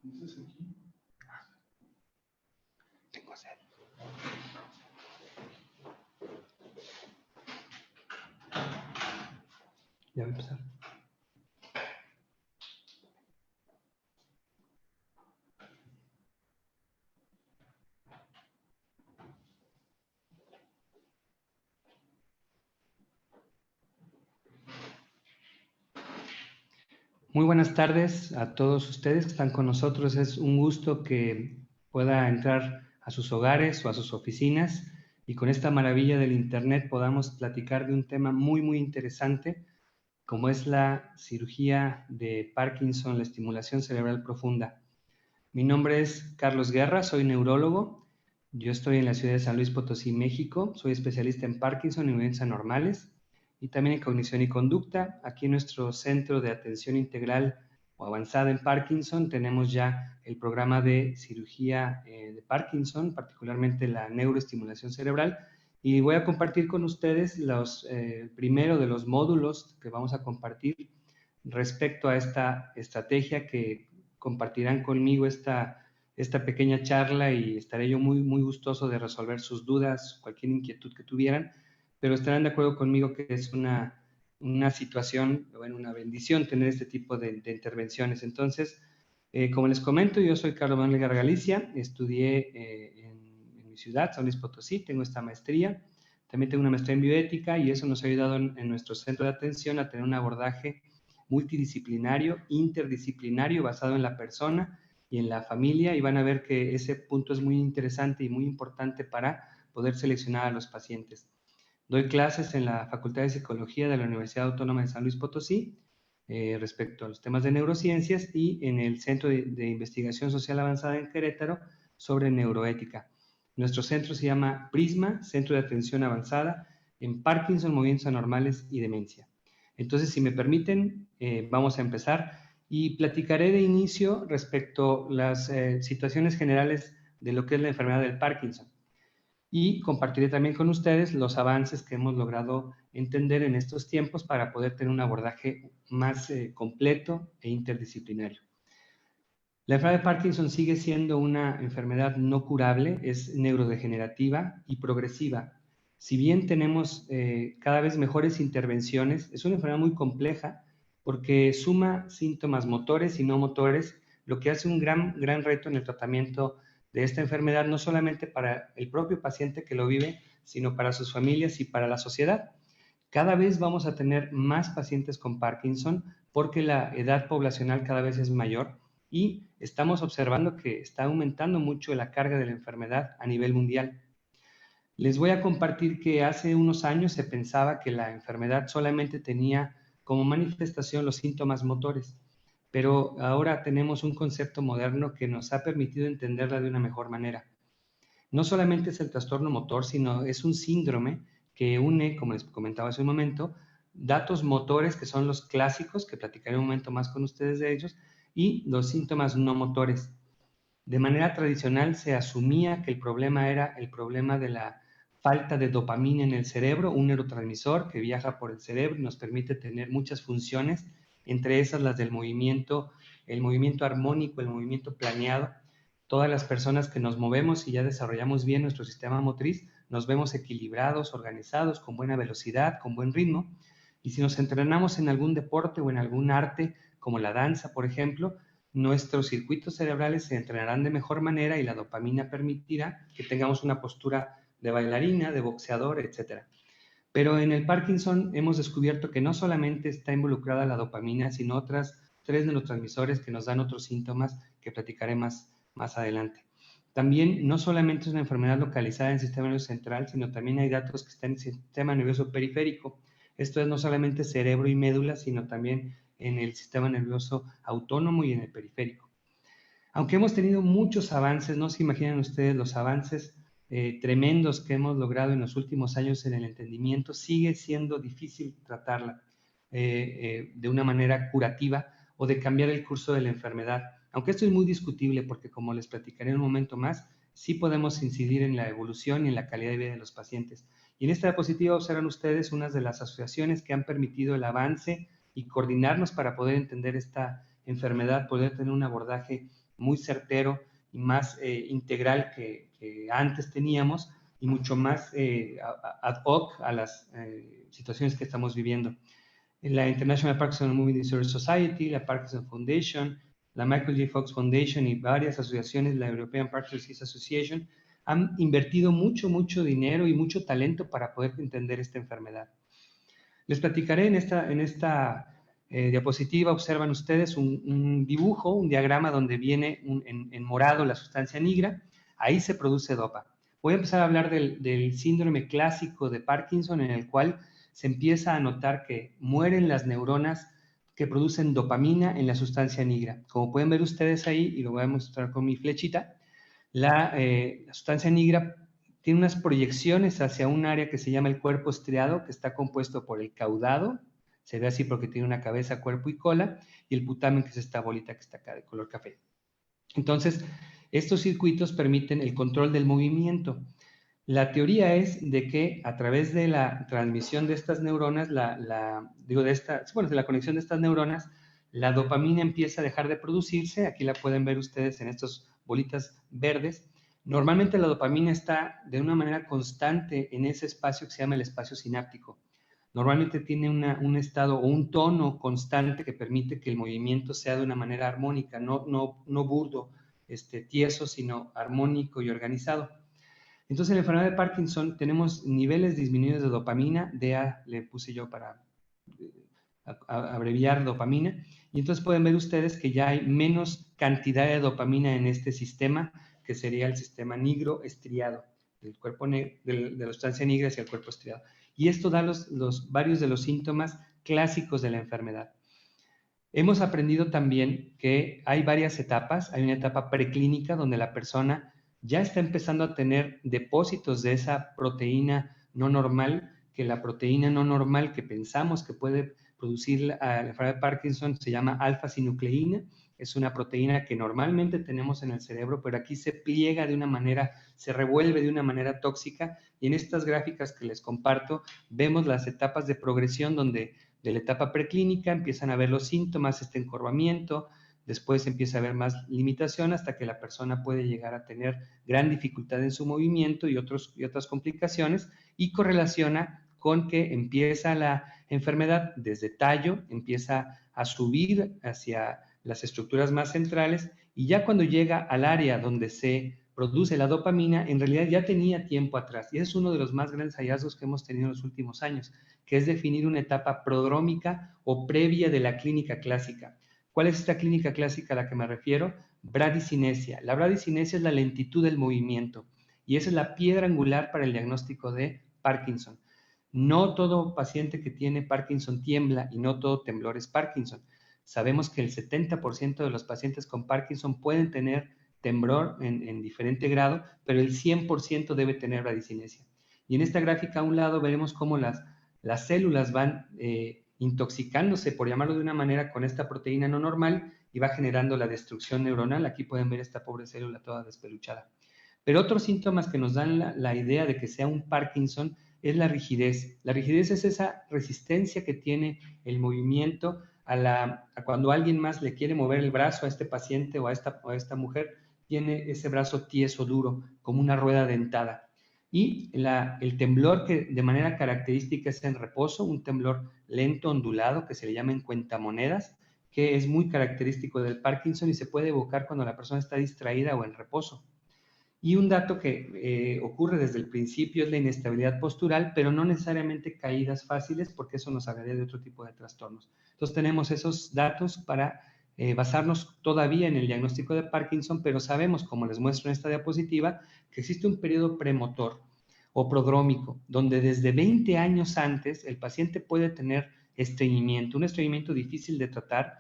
Entonces aquí. Tengo sed. Ya voy a empezar. Muy buenas tardes a todos ustedes que están con nosotros. Es un gusto que pueda entrar a sus hogares o a sus oficinas y con esta maravilla del Internet podamos platicar de un tema muy, muy interesante, como es la cirugía de Parkinson, la estimulación cerebral profunda. Mi nombre es Carlos Guerra, soy neurólogo. Yo estoy en la ciudad de San Luis Potosí, México. Soy especialista en Parkinson y movimientos anormales y también en cognición y conducta. Aquí en nuestro centro de atención integral o avanzada en Parkinson tenemos ya el programa de cirugía de Parkinson, particularmente la neuroestimulación cerebral, y voy a compartir con ustedes los primero de los módulos que vamos a compartir respecto a esta estrategia que compartirán conmigo esta pequeña charla y estaré yo muy, muy gustoso de resolver sus dudas, cualquier inquietud que tuvieran, pero estarán de acuerdo conmigo que es una situación, bueno, una bendición tener este tipo de intervenciones. Entonces, como les comento, yo soy Carlos Manuel Guerra Galicia, estudié en mi ciudad, San Luis Potosí, tengo esta maestría, también tengo una maestría en bioética y eso nos ha ayudado en nuestro centro de atención a tener un abordaje multidisciplinario, interdisciplinario, basado en la persona y en la familia, y van a ver que ese punto es muy interesante y muy importante para poder seleccionar a los pacientes. Doy clases en la Facultad de Psicología de la Universidad Autónoma de San Luis Potosí respecto a los temas de neurociencias y en el Centro de Investigación Social Avanzada en Querétaro sobre neuroética. Nuestro centro se llama Prisma, Centro de Atención Avanzada en Parkinson, movimientos anormales y demencia. Entonces, si me permiten, vamos a empezar y platicaré de inicio respecto a las situaciones generales de lo que es la enfermedad del Parkinson. Y compartiré también con ustedes los avances que hemos logrado entender en estos tiempos para poder tener un abordaje más completo e interdisciplinario. La enfermedad de Parkinson sigue siendo una enfermedad no curable, es neurodegenerativa y progresiva. Si bien tenemos cada vez mejores intervenciones, es una enfermedad muy compleja porque suma síntomas motores y no motores, lo que hace un gran reto en el tratamiento de esta enfermedad, no solamente para el propio paciente que lo vive, sino para sus familias y para la sociedad. Cada vez vamos a tener más pacientes con Parkinson porque la edad poblacional cada vez es mayor y estamos observando que está aumentando mucho la carga de la enfermedad a nivel mundial. Les voy a compartir que hace unos años se pensaba que la enfermedad solamente tenía como manifestación los síntomas motores, pero ahora tenemos un concepto moderno que nos ha permitido entenderla de una mejor manera. No solamente es el trastorno motor, sino es un síndrome que une, como les comentaba hace un momento, datos motores que son los clásicos, que platicaré un momento más con ustedes de ellos, y los síntomas no motores. De manera tradicional se asumía que el problema era el problema de la falta de dopamina en el cerebro, un neurotransmisor que viaja por el cerebro y nos permite tener muchas funciones, entre esas las del movimiento, el movimiento armónico, el movimiento planeado. Todas las personas que nos movemos y ya desarrollamos bien nuestro sistema motriz, nos vemos equilibrados, organizados, con buena velocidad, con buen ritmo. Y si nos entrenamos en algún deporte o en algún arte, como la danza, por ejemplo, nuestros circuitos cerebrales se entrenarán de mejor manera y la dopamina permitirá que tengamos una postura de bailarina, de boxeador, etc. Pero en el Parkinson hemos descubierto que no solamente está involucrada la dopamina, sino otras 3 neurotransmisores que nos dan otros síntomas que platicaré más adelante. También no solamente es una enfermedad localizada en el sistema nervioso central, sino también hay datos que están en el sistema nervioso periférico. Esto es no solamente cerebro y médula, sino también en el sistema nervioso autónomo y en el periférico. Aunque hemos tenido muchos avances, no se imaginan ustedes los avances tremendos que hemos logrado en los últimos años en el entendimiento, sigue siendo difícil tratarla de una manera curativa o de cambiar el curso de la enfermedad. Aunque esto es muy discutible porque, como les platicaré en un momento más, sí podemos incidir en la evolución y en la calidad de vida de los pacientes. Y en esta diapositiva observan ustedes unas de las asociaciones que han permitido el avance y coordinarnos para poder entender esta enfermedad, poder tener un abordaje muy certero y más integral que antes teníamos y mucho más ad hoc a las situaciones que estamos viviendo. La International Parkinson Moving Disorder Society, la Parkinson Foundation, la Michael J. Fox Foundation y varias asociaciones, la European Parkinson Disease Association, han invertido mucho dinero y mucho talento para poder entender esta enfermedad. Les platicaré en esta diapositiva, observan ustedes un dibujo, un diagrama donde viene en morado la sustancia nigra, ahí se produce DOPA. Voy a empezar a hablar del síndrome clásico de Parkinson, en el cual se empieza a notar que mueren las neuronas que producen dopamina en la sustancia nigra. Como pueden ver ustedes ahí, y lo voy a mostrar con mi flechita, la sustancia nigra tiene unas proyecciones hacia un área que se llama el cuerpo estriado, que está compuesto por el caudado, se ve así porque tiene una cabeza, cuerpo y cola, y el putamen, que es esta bolita que está acá de color café. Entonces, estos circuitos permiten el control del movimiento. La teoría es de que a través de la transmisión de estas neuronas, de la conexión de estas neuronas, la dopamina empieza a dejar de producirse. Aquí la pueden ver ustedes en estas bolitas verdes. Normalmente la dopamina está de una manera constante en ese espacio que se llama el espacio sináptico. Normalmente tiene un estado o un tono constante que permite que el movimiento sea de una manera armónica, no burdo, tieso, sino armónico y organizado. Entonces, en la enfermedad de Parkinson tenemos niveles disminuidos de dopamina, DA le puse yo para abreviar dopamina, y entonces pueden ver ustedes que ya hay menos cantidad de dopamina en este sistema, que sería el sistema nigro estriado, del cuerpo de la sustancia negra hacia el cuerpo estriado. Y esto da varios de los síntomas clásicos de la enfermedad. Hemos aprendido también que hay varias etapas. Hay una etapa preclínica donde la persona ya está empezando a tener depósitos de esa proteína no normal, que la proteína no normal que pensamos que puede producir la enfermedad de Parkinson se llama alfa-sinucleína. Es una proteína que normalmente tenemos en el cerebro, pero aquí se pliega de una manera, se revuelve de una manera tóxica, y en estas gráficas que les comparto vemos las etapas de progresión donde de la etapa preclínica empiezan a ver los síntomas, este encorvamiento, después empieza a haber más limitación hasta que la persona puede llegar a tener gran dificultad en su movimiento y otras complicaciones, y correlaciona con que empieza la enfermedad desde tallo, empieza a subir hacia las estructuras más centrales, y ya cuando llega al área donde se produce la dopamina, en realidad ya tenía tiempo atrás. Y ese es uno de los más grandes hallazgos que hemos tenido en los últimos años, que es definir una etapa prodrómica o previa de la clínica clásica. ¿Cuál es esta clínica clásica a la que me refiero? Bradicinesia. La bradicinesia es la lentitud del movimiento, y esa es la piedra angular para el diagnóstico de Parkinson. No todo paciente que tiene Parkinson tiembla, y no todo temblor es Parkinson. Sabemos que el 70% de los pacientes con Parkinson pueden tener temblor en diferente grado, pero el 100% debe tener bradicinesia. Y en esta gráfica a un lado veremos cómo las células van intoxicándose, por llamarlo de una manera, con esta proteína no normal, y va generando la destrucción neuronal. Aquí pueden ver esta pobre célula toda despeluchada. Pero otros síntomas que nos dan la idea de que sea un Parkinson es la rigidez. La rigidez es esa resistencia que tiene el movimiento a cuando alguien más le quiere mover el brazo a este paciente o a esta mujer, tiene ese brazo tieso, duro, como una rueda dentada. Y el temblor, que de manera característica es en reposo, un temblor lento, ondulado, que se le llama en cuentamonedas, que es muy característico del Parkinson y se puede evocar cuando la persona está distraída o en reposo. Y un dato que ocurre desde el principio es la inestabilidad postural, pero no necesariamente caídas fáciles, porque eso nos hablaría de otro tipo de trastornos. Entonces tenemos esos datos para basarnos todavía en el diagnóstico de Parkinson, pero sabemos, como les muestro en esta diapositiva, que existe un periodo premotor o prodrómico, donde desde 20 años antes el paciente puede tener estreñimiento, un estreñimiento difícil de tratar.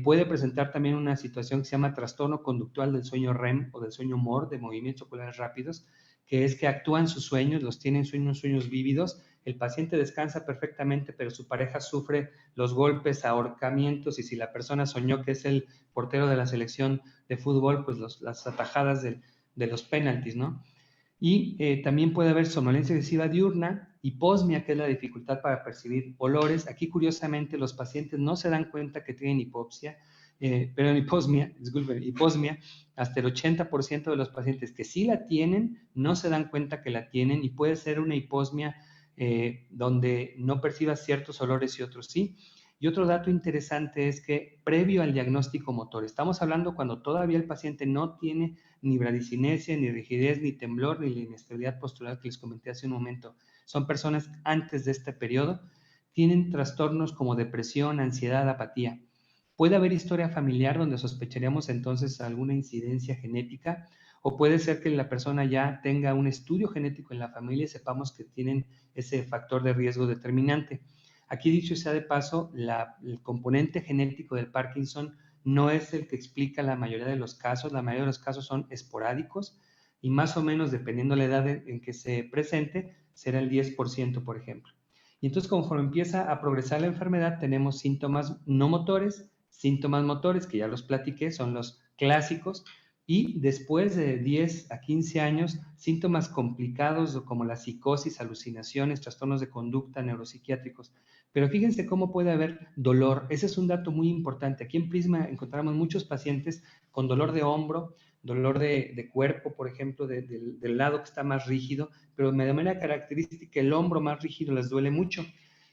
Puede presentar también una situación que se llama trastorno conductual del sueño REM o del sueño MOR, de movimientos oculares rápidos, que es que actúan sus sueños, los tienen sueños vívidos. El paciente descansa perfectamente, pero su pareja sufre los golpes, ahorcamientos, y si la persona soñó que es el portero de la selección de fútbol, pues las atajadas de los penaltis, ¿no? Y también puede haber somnolencia excesiva diurna, hiposmia, que es la dificultad para percibir olores. Aquí, curiosamente, los pacientes no se dan cuenta que tienen hipoxia, pero en hiposmia, disculpen, hiposmia, hasta el 80% de los pacientes que sí la tienen no se dan cuenta que la tienen y puede ser una hiposmia donde no percibas ciertos olores y otros sí. Y otro dato interesante es que previo al diagnóstico motor, estamos hablando cuando todavía el paciente no tiene ni bradicinesia, ni rigidez, ni temblor, ni la inestabilidad postural que les comenté hace un momento. Son personas antes de este periodo, tienen trastornos como depresión, ansiedad, apatía. Puede haber historia familiar donde sospecharíamos entonces alguna incidencia genética, o puede ser que la persona ya tenga un estudio genético en la familia y sepamos que tienen ese factor de riesgo determinante. Aquí, dicho sea de paso, el componente genético del Parkinson no es el que explica la mayoría de los casos. La mayoría de los casos son esporádicos y más o menos, dependiendo de la edad en que se presente, será el 10%, por ejemplo. Y entonces, conforme empieza a progresar la enfermedad, tenemos síntomas no motores, síntomas motores, que ya los platiqué, son los clásicos, y después de 10 a 15 años, síntomas complicados como la psicosis, alucinaciones, trastornos de conducta, neuropsiquiátricos. Pero fíjense cómo puede haber dolor. Ese es un dato muy importante. Aquí en Prisma encontramos muchos pacientes con dolor de hombro, dolor de cuerpo, por ejemplo, del lado que está más rígido, pero de manera característica el hombro más rígido les duele mucho.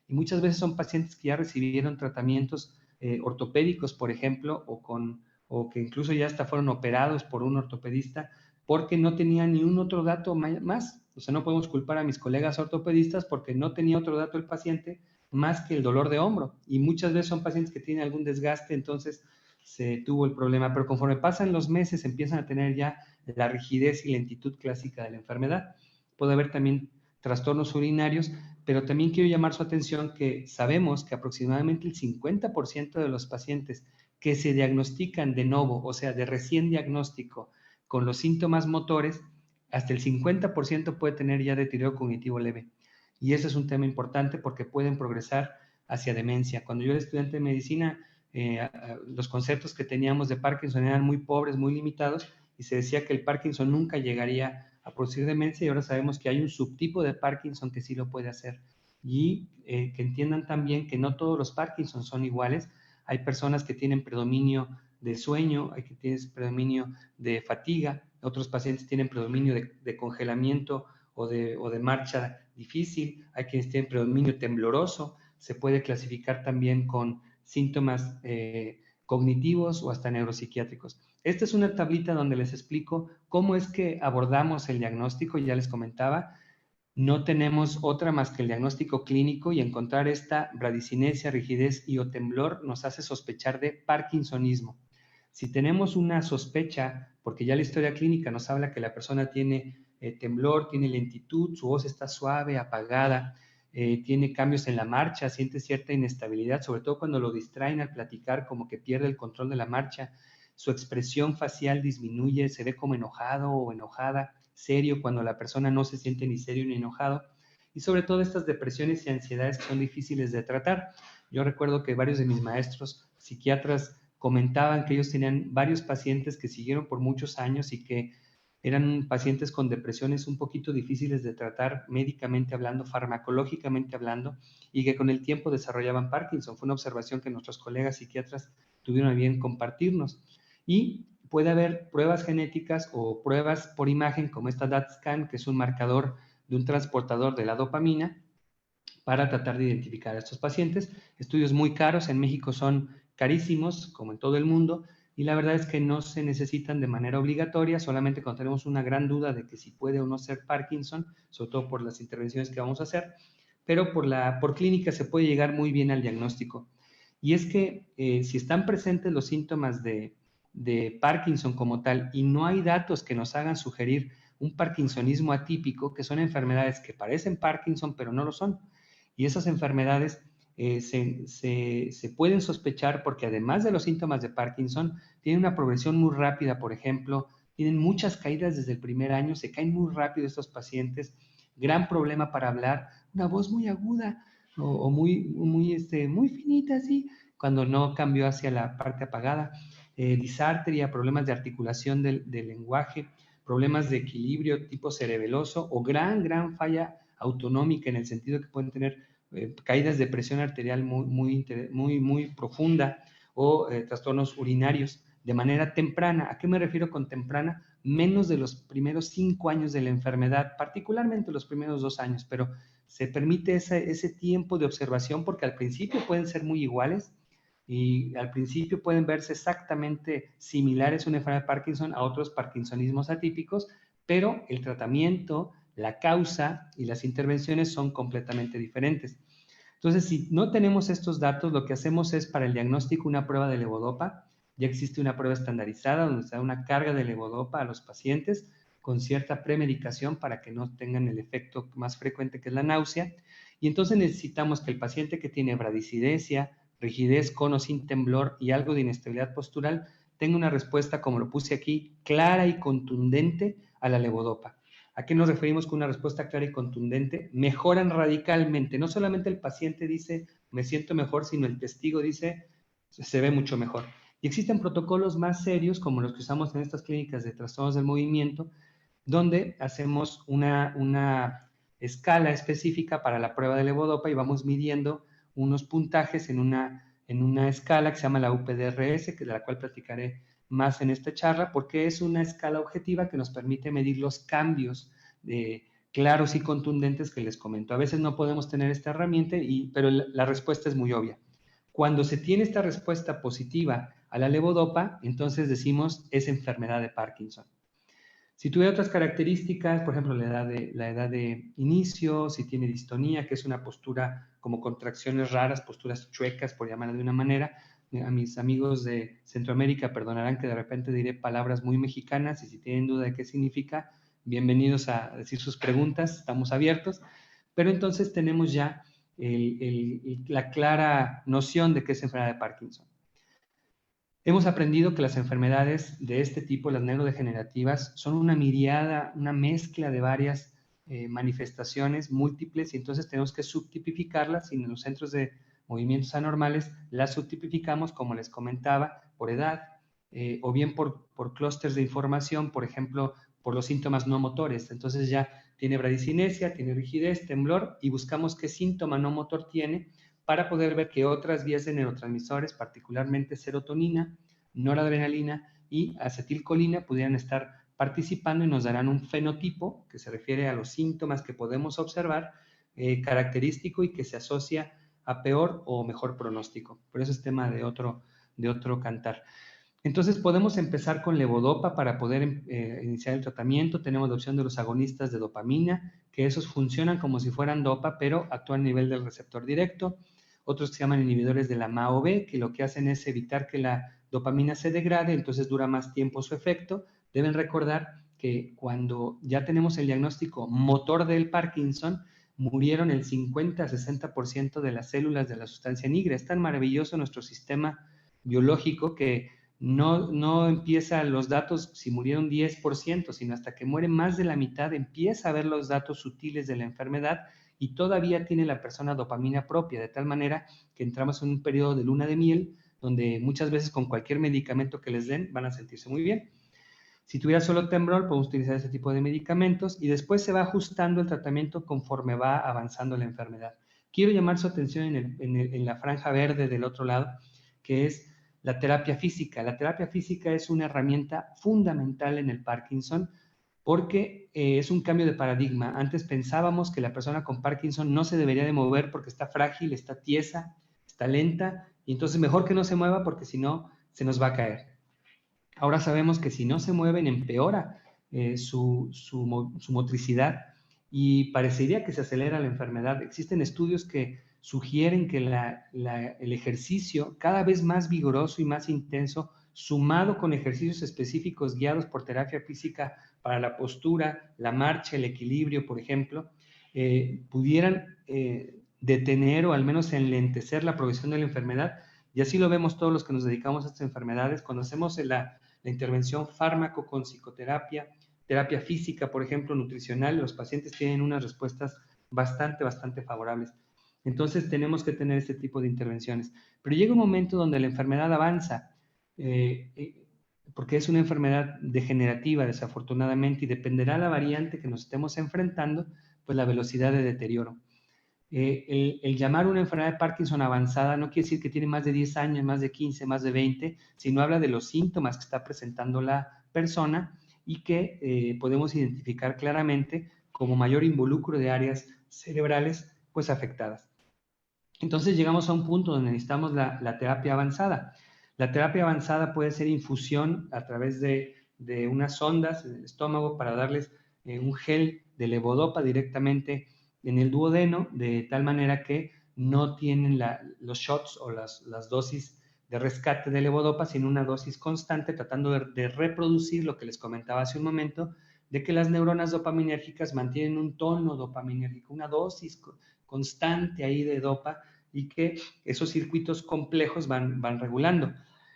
Y muchas veces son pacientes que ya recibieron tratamientos ortopédicos, por ejemplo, o que incluso ya hasta fueron operados por un ortopedista porque no tenía ni un otro dato más. O sea, no podemos culpar a mis colegas ortopedistas porque no tenía otro dato el paciente más que el dolor de hombro. Y muchas veces son pacientes que tienen algún desgaste, entonces se tuvo el problema. Pero conforme pasan los meses, empiezan a tener ya la rigidez y lentitud clásica de la enfermedad. Puede haber también trastornos urinarios, pero también quiero llamar su atención que sabemos que aproximadamente el 50% de los pacientes que se diagnostican de novo, o sea, de recién diagnóstico, con los síntomas motores, hasta el 50% puede tener ya deterioro cognitivo leve. Y ese es un tema importante porque pueden progresar hacia demencia. Cuando yo era estudiante de medicina, los conceptos que teníamos de Parkinson eran muy pobres, muy limitados, y se decía que el Parkinson nunca llegaría a producir demencia, y ahora sabemos que hay un subtipo de Parkinson que sí lo puede hacer. Y que entiendan también que no todos los Parkinson son iguales. Hay personas que tienen predominio de sueño, hay que tienen predominio de fatiga, otros pacientes tienen predominio de congelamiento o de marcha difícil, hay quienes tienen predominio tembloroso, se puede clasificar también con síntomas cognitivos o hasta neuropsiquiátricos. Esta es una tablita donde les explico cómo es que abordamos el diagnóstico. Ya les comentaba, no tenemos otra más que el diagnóstico clínico, y encontrar esta bradicinesia, rigidez y o temblor nos hace sospechar de parkinsonismo. Si tenemos una sospecha, porque ya la historia clínica nos habla que la persona tiene temblor, tiene lentitud, su voz está suave, apagada, tiene cambios en la marcha, siente cierta inestabilidad, sobre todo cuando lo distraen al platicar, como que pierde el control de la marcha, su expresión facial disminuye, se ve como enojado o enojada, serio cuando la persona no se siente ni serio ni enojado, y sobre todo estas depresiones y ansiedades que son difíciles de tratar. Yo recuerdo que varios de mis maestros psiquiatras comentaban que ellos tenían varios pacientes que siguieron por muchos años y que eran pacientes con depresiones un poquito difíciles de tratar médicamente hablando, farmacológicamente hablando, y que con el tiempo desarrollaban Parkinson. Fue una observación que nuestros colegas psiquiatras tuvieron a bien compartirnos. Y puede haber pruebas genéticas o pruebas por imagen como esta DaTscan, que es un marcador de un transportador de la dopamina, para tratar de identificar a estos pacientes. Estudios muy caros, en México son carísimos, como en todo el mundo, y la verdad es que no se necesitan de manera obligatoria, solamente cuando tenemos una gran duda de que si puede o no ser Parkinson, sobre todo por las intervenciones que vamos a hacer, pero por clínica se puede llegar muy bien al diagnóstico. Y es que si están presentes los síntomas de Parkinson como tal y no hay datos que nos hagan sugerir un parkinsonismo atípico, que son enfermedades que parecen Parkinson pero no lo son, y esas enfermedades se pueden sospechar porque además de los síntomas de Parkinson, tienen una progresión muy rápida. Por ejemplo, tienen muchas caídas desde el primer año, se caen muy rápido estos pacientes, gran problema para hablar, una voz muy aguda o muy finita así, cuando no cambió hacia la parte apagada, disartria, problemas de articulación del lenguaje, problemas de equilibrio tipo cerebeloso o gran falla autonómica, en el sentido que pueden tener caídas de presión arterial muy profunda, o trastornos urinarios de manera temprana. ¿A qué me refiero con temprana? Menos de los primeros 5 años de la enfermedad, particularmente los primeros 2 años, pero se permite ese tiempo de observación porque al principio pueden ser muy iguales y al principio pueden verse exactamente similares una enfermedad de Parkinson a otros parkinsonismos atípicos, pero el tratamiento, la causa y las intervenciones son completamente diferentes. Entonces, si no tenemos estos datos, lo que hacemos es para el diagnóstico una prueba de levodopa. Ya existe una prueba estandarizada donde se da una carga de levodopa a los pacientes con cierta premedicación para que no tengan el efecto más frecuente que es la náusea. Y entonces necesitamos que el paciente que tiene bradicidesia, rigidez con o sin temblor y algo de inestabilidad postural tenga una respuesta, como lo puse aquí, clara y contundente a la levodopa. ¿A qué nos referimos con una respuesta clara y contundente? Mejoran radicalmente. No solamente el paciente dice, me siento mejor, sino el testigo dice, se ve mucho mejor. Y existen protocolos más serios, como los que usamos en estas clínicas de trastornos del movimiento, donde hacemos una escala específica para la prueba de levodopa y vamos midiendo unos puntajes en una escala que se llama la UPDRS, de la cual platicaré más en esta charla, porque es una escala objetiva que nos permite medir los cambios claros y contundentes que les comento. A veces no podemos tener esta herramienta, pero la respuesta es muy obvia. Cuando se tiene esta respuesta positiva a la levodopa, entonces decimos es enfermedad de Parkinson. Si tuviera otras características, por ejemplo, la edad de inicio, si tiene distonía, que es una postura como contracciones raras, posturas chuecas, por llamarla de una manera. A mis amigos de Centroamérica perdonarán que de repente diré palabras muy mexicanas y si tienen duda de qué significa, bienvenidos a decir sus preguntas, estamos abiertos. Pero entonces tenemos ya la clara noción de qué es enfermedad de Parkinson. Hemos aprendido que las enfermedades de este tipo, las neurodegenerativas, son una miriada, una mezcla de varias manifestaciones múltiples y entonces tenemos que subtipificarlas y en los centros de movimientos anormales las subtipificamos, como les comentaba, por edad o bien por clústeres de información, por ejemplo, por los síntomas no motores. Entonces ya tiene bradicinesia, tiene rigidez, temblor y buscamos qué síntoma no motor tiene para poder ver que otras vías de neurotransmisores, particularmente serotonina, noradrenalina y acetilcolina, pudieran estar participando y nos darán un fenotipo que se refiere a los síntomas que podemos observar, característico y que se asocia a peor o mejor pronóstico. Pero eso es tema de otro cantar. Entonces podemos empezar con levodopa para poder iniciar el tratamiento. Tenemos la opción de los agonistas de dopamina, que esos funcionan como si fueran dopa, pero actúan a nivel del receptor directo. Otros que se llaman inhibidores de la MAO-B, que lo que hacen es evitar que la dopamina se degrade, entonces dura más tiempo su efecto. Deben recordar que cuando ya tenemos el diagnóstico motor del Parkinson, murieron el 50-60% de las células de la sustancia negra. Es tan maravilloso nuestro sistema biológico que no empieza los datos si murieron 10%, sino hasta que muere más de la mitad empieza a ver los datos sutiles de la enfermedad y todavía tiene la persona dopamina propia, de tal manera que entramos en un periodo de luna de miel donde muchas veces con cualquier medicamento que les den van a sentirse muy bien. Si tuviera solo temblor, podemos utilizar ese tipo de medicamentos y después se va ajustando el tratamiento conforme va avanzando la enfermedad. Quiero llamar su atención en la franja verde del otro lado, que es la terapia física. La terapia física es una herramienta fundamental en el Parkinson porque es un cambio de paradigma. Antes pensábamos que la persona con Parkinson no se debería de mover porque está frágil, está tiesa, está lenta, y entonces mejor que no se mueva porque si no se nos va a caer. Ahora sabemos que si no se mueven empeora su motricidad y parecería que se acelera la enfermedad. Existen estudios que sugieren que el ejercicio cada vez más vigoroso y más intenso, sumado con ejercicios específicos guiados por terapia física para la postura, la marcha, el equilibrio, por ejemplo, pudieran detener o al menos enlentecer la progresión de la enfermedad. Y así lo vemos todos los que nos dedicamos a estas enfermedades. Cuando hacemos la intervención fármaco con psicoterapia, terapia física, por ejemplo, nutricional, los pacientes tienen unas respuestas bastante favorables. Entonces tenemos que tener este tipo de intervenciones. Pero llega un momento donde la enfermedad avanza, porque es una enfermedad degenerativa, desafortunadamente, y dependerá de la variante que nos estemos enfrentando, pues la velocidad de deterioro. El llamar una enfermedad de Parkinson avanzada no quiere decir que tiene más de 10 años, más de 15, más de 20, sino habla de los síntomas que está presentando la persona y que podemos identificar claramente como mayor involucro de áreas cerebrales pues afectadas. Entonces llegamos a un punto donde necesitamos la terapia avanzada. La terapia avanzada puede ser infusión a través de unas sondas en el estómago para darles un gel de levodopa directamente en el duodeno, de tal manera que no tienen los shots o las dosis de rescate de levodopa, sino una dosis constante, tratando de reproducir lo que les comentaba hace un momento, de que las neuronas dopaminérgicas mantienen un tono dopaminérgico, una dosis constante ahí de dopa, y que esos circuitos complejos van regulando.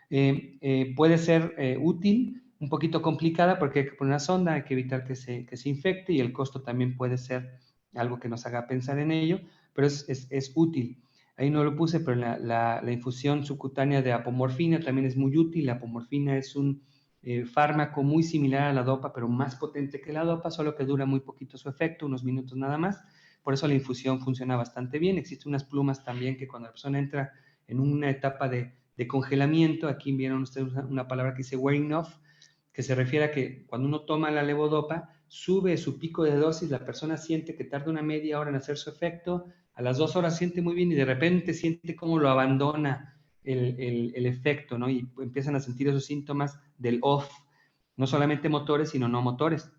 Puede ser útil, un poquito complicada porque hay que poner una sonda, hay que evitar que se infecte, y el costo también puede ser algo que nos haga pensar en ello, pero es útil. Ahí no lo puse, pero la infusión subcutánea de apomorfina también es muy útil. La apomorfina es un fármaco muy similar a la dopa, pero más potente que la dopa, solo que dura muy poquito su efecto, unos minutos nada más. Por eso la infusión funciona bastante bien. Existen unas plumas también que cuando la persona entra en una etapa de congelamiento, aquí vieron ustedes una palabra que dice wearing off, que se refiere a que cuando uno toma la levodopa, sube su pico de dosis, la persona siente que tarda una media hora en hacer su efecto, a las 2 horas siente muy bien y de repente siente cómo lo abandona el efecto, ¿no? Y empiezan a sentir esos síntomas del off, no solamente motores, sino no motores.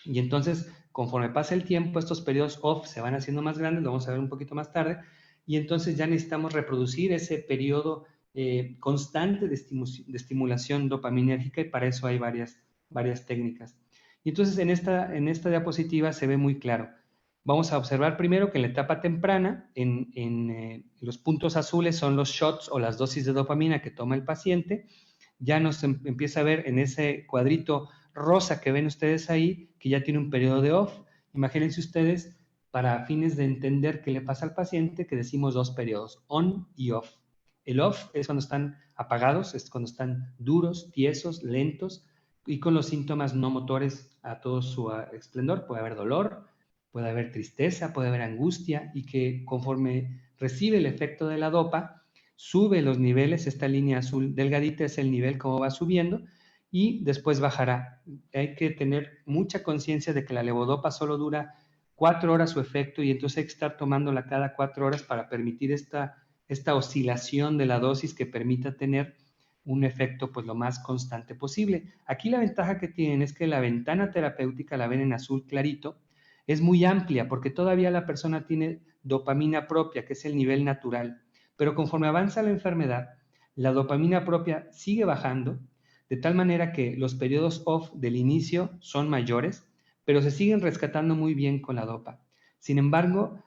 Y entonces, conforme pasa el tiempo, estos periodos off se van haciendo más grandes, lo vamos a ver un poquito más tarde, y entonces ya necesitamos reproducir ese periodo constante de estimulación dopaminérgica, y para eso hay varias técnicas. Y entonces en esta diapositiva se ve muy claro. Vamos a observar primero que en la etapa temprana, en los puntos azules son los shots o las dosis de dopamina que toma el paciente. Ya nos empieza a ver en ese cuadrito rosa que ven ustedes ahí, que ya tiene un periodo de off. Imagínense ustedes, para fines de entender qué le pasa al paciente, que decimos 2 periodos, on y off. El off es cuando están apagados, es cuando están duros, tiesos, lentos y con los síntomas no motores a todo su esplendor. Puede haber dolor, puede haber tristeza, puede haber angustia, y que conforme recibe el efecto de la dopa, sube los niveles. Esta línea azul delgadita es el nivel como va subiendo, y después bajará. Hay que tener mucha conciencia de que la levodopa solo dura 4 horas su efecto, y entonces hay que estar tomándola cada 4 horas para permitir esta oscilación de la dosis que permita tener un efecto pues lo más constante posible. Aquí la ventaja que tienen es que la ventana terapéutica, la ven en azul clarito, es muy amplia porque todavía la persona tiene dopamina propia, que es el nivel natural, pero conforme avanza la enfermedad, la dopamina propia sigue bajando, de tal manera que los periodos off del inicio son mayores, pero se siguen rescatando muy bien con la dopa. Sin embargo,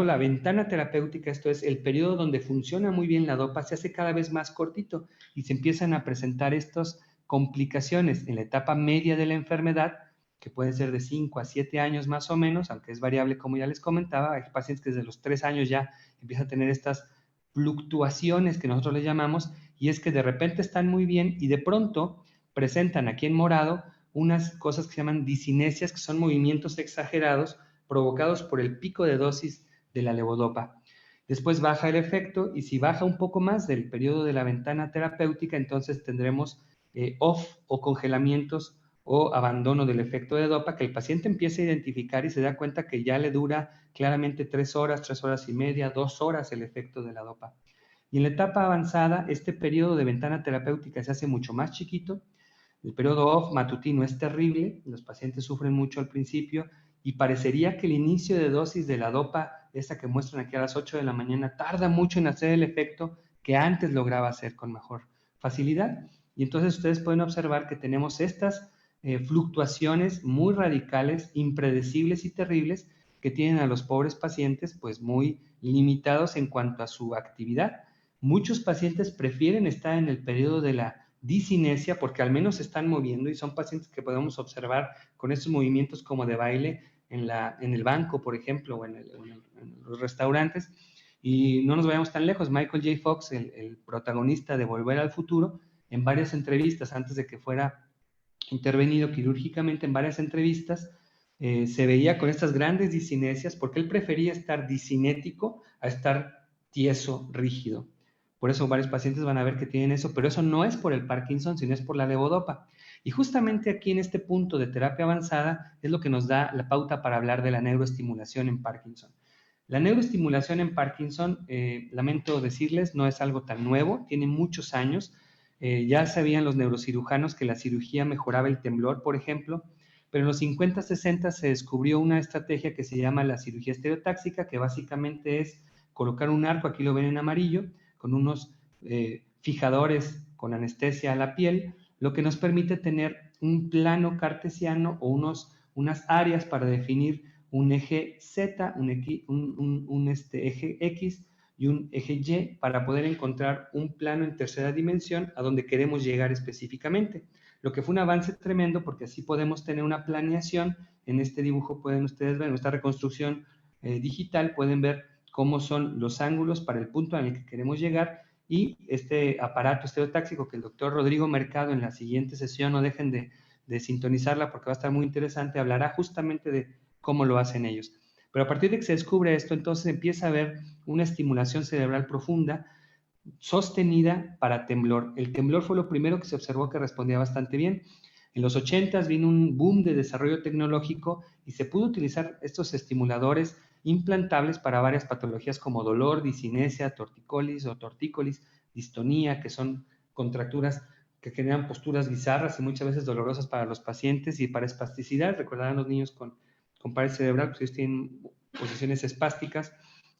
la ventana terapéutica, esto es el periodo donde funciona muy bien la dopa, se hace cada vez más cortito y se empiezan a presentar estas complicaciones en la etapa media de la enfermedad, que pueden ser de 5 a 7 años más o menos, aunque es variable como ya les comentaba. Hay pacientes que desde los 3 años ya empiezan a tener estas fluctuaciones que nosotros le llamamos, y es que de repente están muy bien y de pronto presentan aquí en morado unas cosas que se llaman disinesias, que son movimientos exagerados provocados por el pico de dosis de la levodopa. Después baja el efecto, y si baja un poco más del periodo de la ventana terapéutica, entonces tendremos off o congelamientos o abandono del efecto de dopa, que el paciente empieza a identificar y se da cuenta que ya le dura claramente 3 horas, 3 horas y media, 2 horas el efecto de la dopa. Y en la etapa avanzada, este periodo de ventana terapéutica se hace mucho más chiquito. El periodo off matutino es terrible, los pacientes sufren mucho al principio, y parecería que el inicio de dosis de la dopa, esa que muestran aquí a las 8 de la mañana, tarda mucho en hacer el efecto que antes lograba hacer con mejor facilidad. Y entonces ustedes pueden observar que tenemos estas fluctuaciones muy radicales, impredecibles y terribles, que tienen a los pobres pacientes pues muy limitados en cuanto a su actividad. Muchos pacientes prefieren estar en el periodo de la disinesia porque al menos se están moviendo, y son pacientes que podemos observar con estos movimientos como de baile en el banco, por ejemplo, o en los restaurantes. Y no nos vayamos tan lejos, Michael J. Fox, el protagonista de Volver al Futuro, en varias entrevistas antes de que fuera intervenido quirúrgicamente, en varias entrevistas se veía con estas grandes discinesias porque él prefería estar discinético a estar tieso, rígido. Por eso varios pacientes van a ver que tienen eso, pero eso no es por el Parkinson, sino es por la levodopa. Y justamente aquí en este punto de terapia avanzada es lo que nos da la pauta para hablar de la neuroestimulación en Parkinson. La neuroestimulación en Parkinson, lamento decirles, no es algo tan nuevo, tiene muchos años. Ya sabían los neurocirujanos que la cirugía mejoraba el temblor, por ejemplo, pero en los 50, 60 se descubrió una estrategia que se llama la cirugía estereotáxica, que básicamente es colocar un arco, aquí lo ven en amarillo, con unos fijadores con anestesia a la piel, lo que nos permite tener un plano cartesiano o unas áreas para definir un eje Z, un eje X y un eje Y para poder encontrar un plano en tercera dimensión a donde queremos llegar específicamente. Lo que fue un avance tremendo porque así podemos tener una planeación. En este dibujo pueden ustedes ver, en esta reconstrucción digital, pueden ver cómo son los ángulos para el punto en el que queremos llegar y este aparato estereotáxico que el doctor Rodrigo Mercado en la siguiente sesión, no dejen de sintonizarla porque va a estar muy interesante, hablará justamente de cómo lo hacen ellos. Pero a partir de que se descubre esto, entonces empieza a haber una estimulación cerebral profunda sostenida para temblor. El temblor fue lo primero que se observó que respondía bastante bien. En los 80 vino un boom de desarrollo tecnológico y se pudo utilizar estos estimuladores implantables para varias patologías como dolor, discinesia, tortícolis, distonía, que son contracturas que generan posturas bizarras y muchas veces dolorosas para los pacientes, y para espasticidad. Recordarán los niños con parálisis cerebral, pues ellos tienen posiciones espásticas.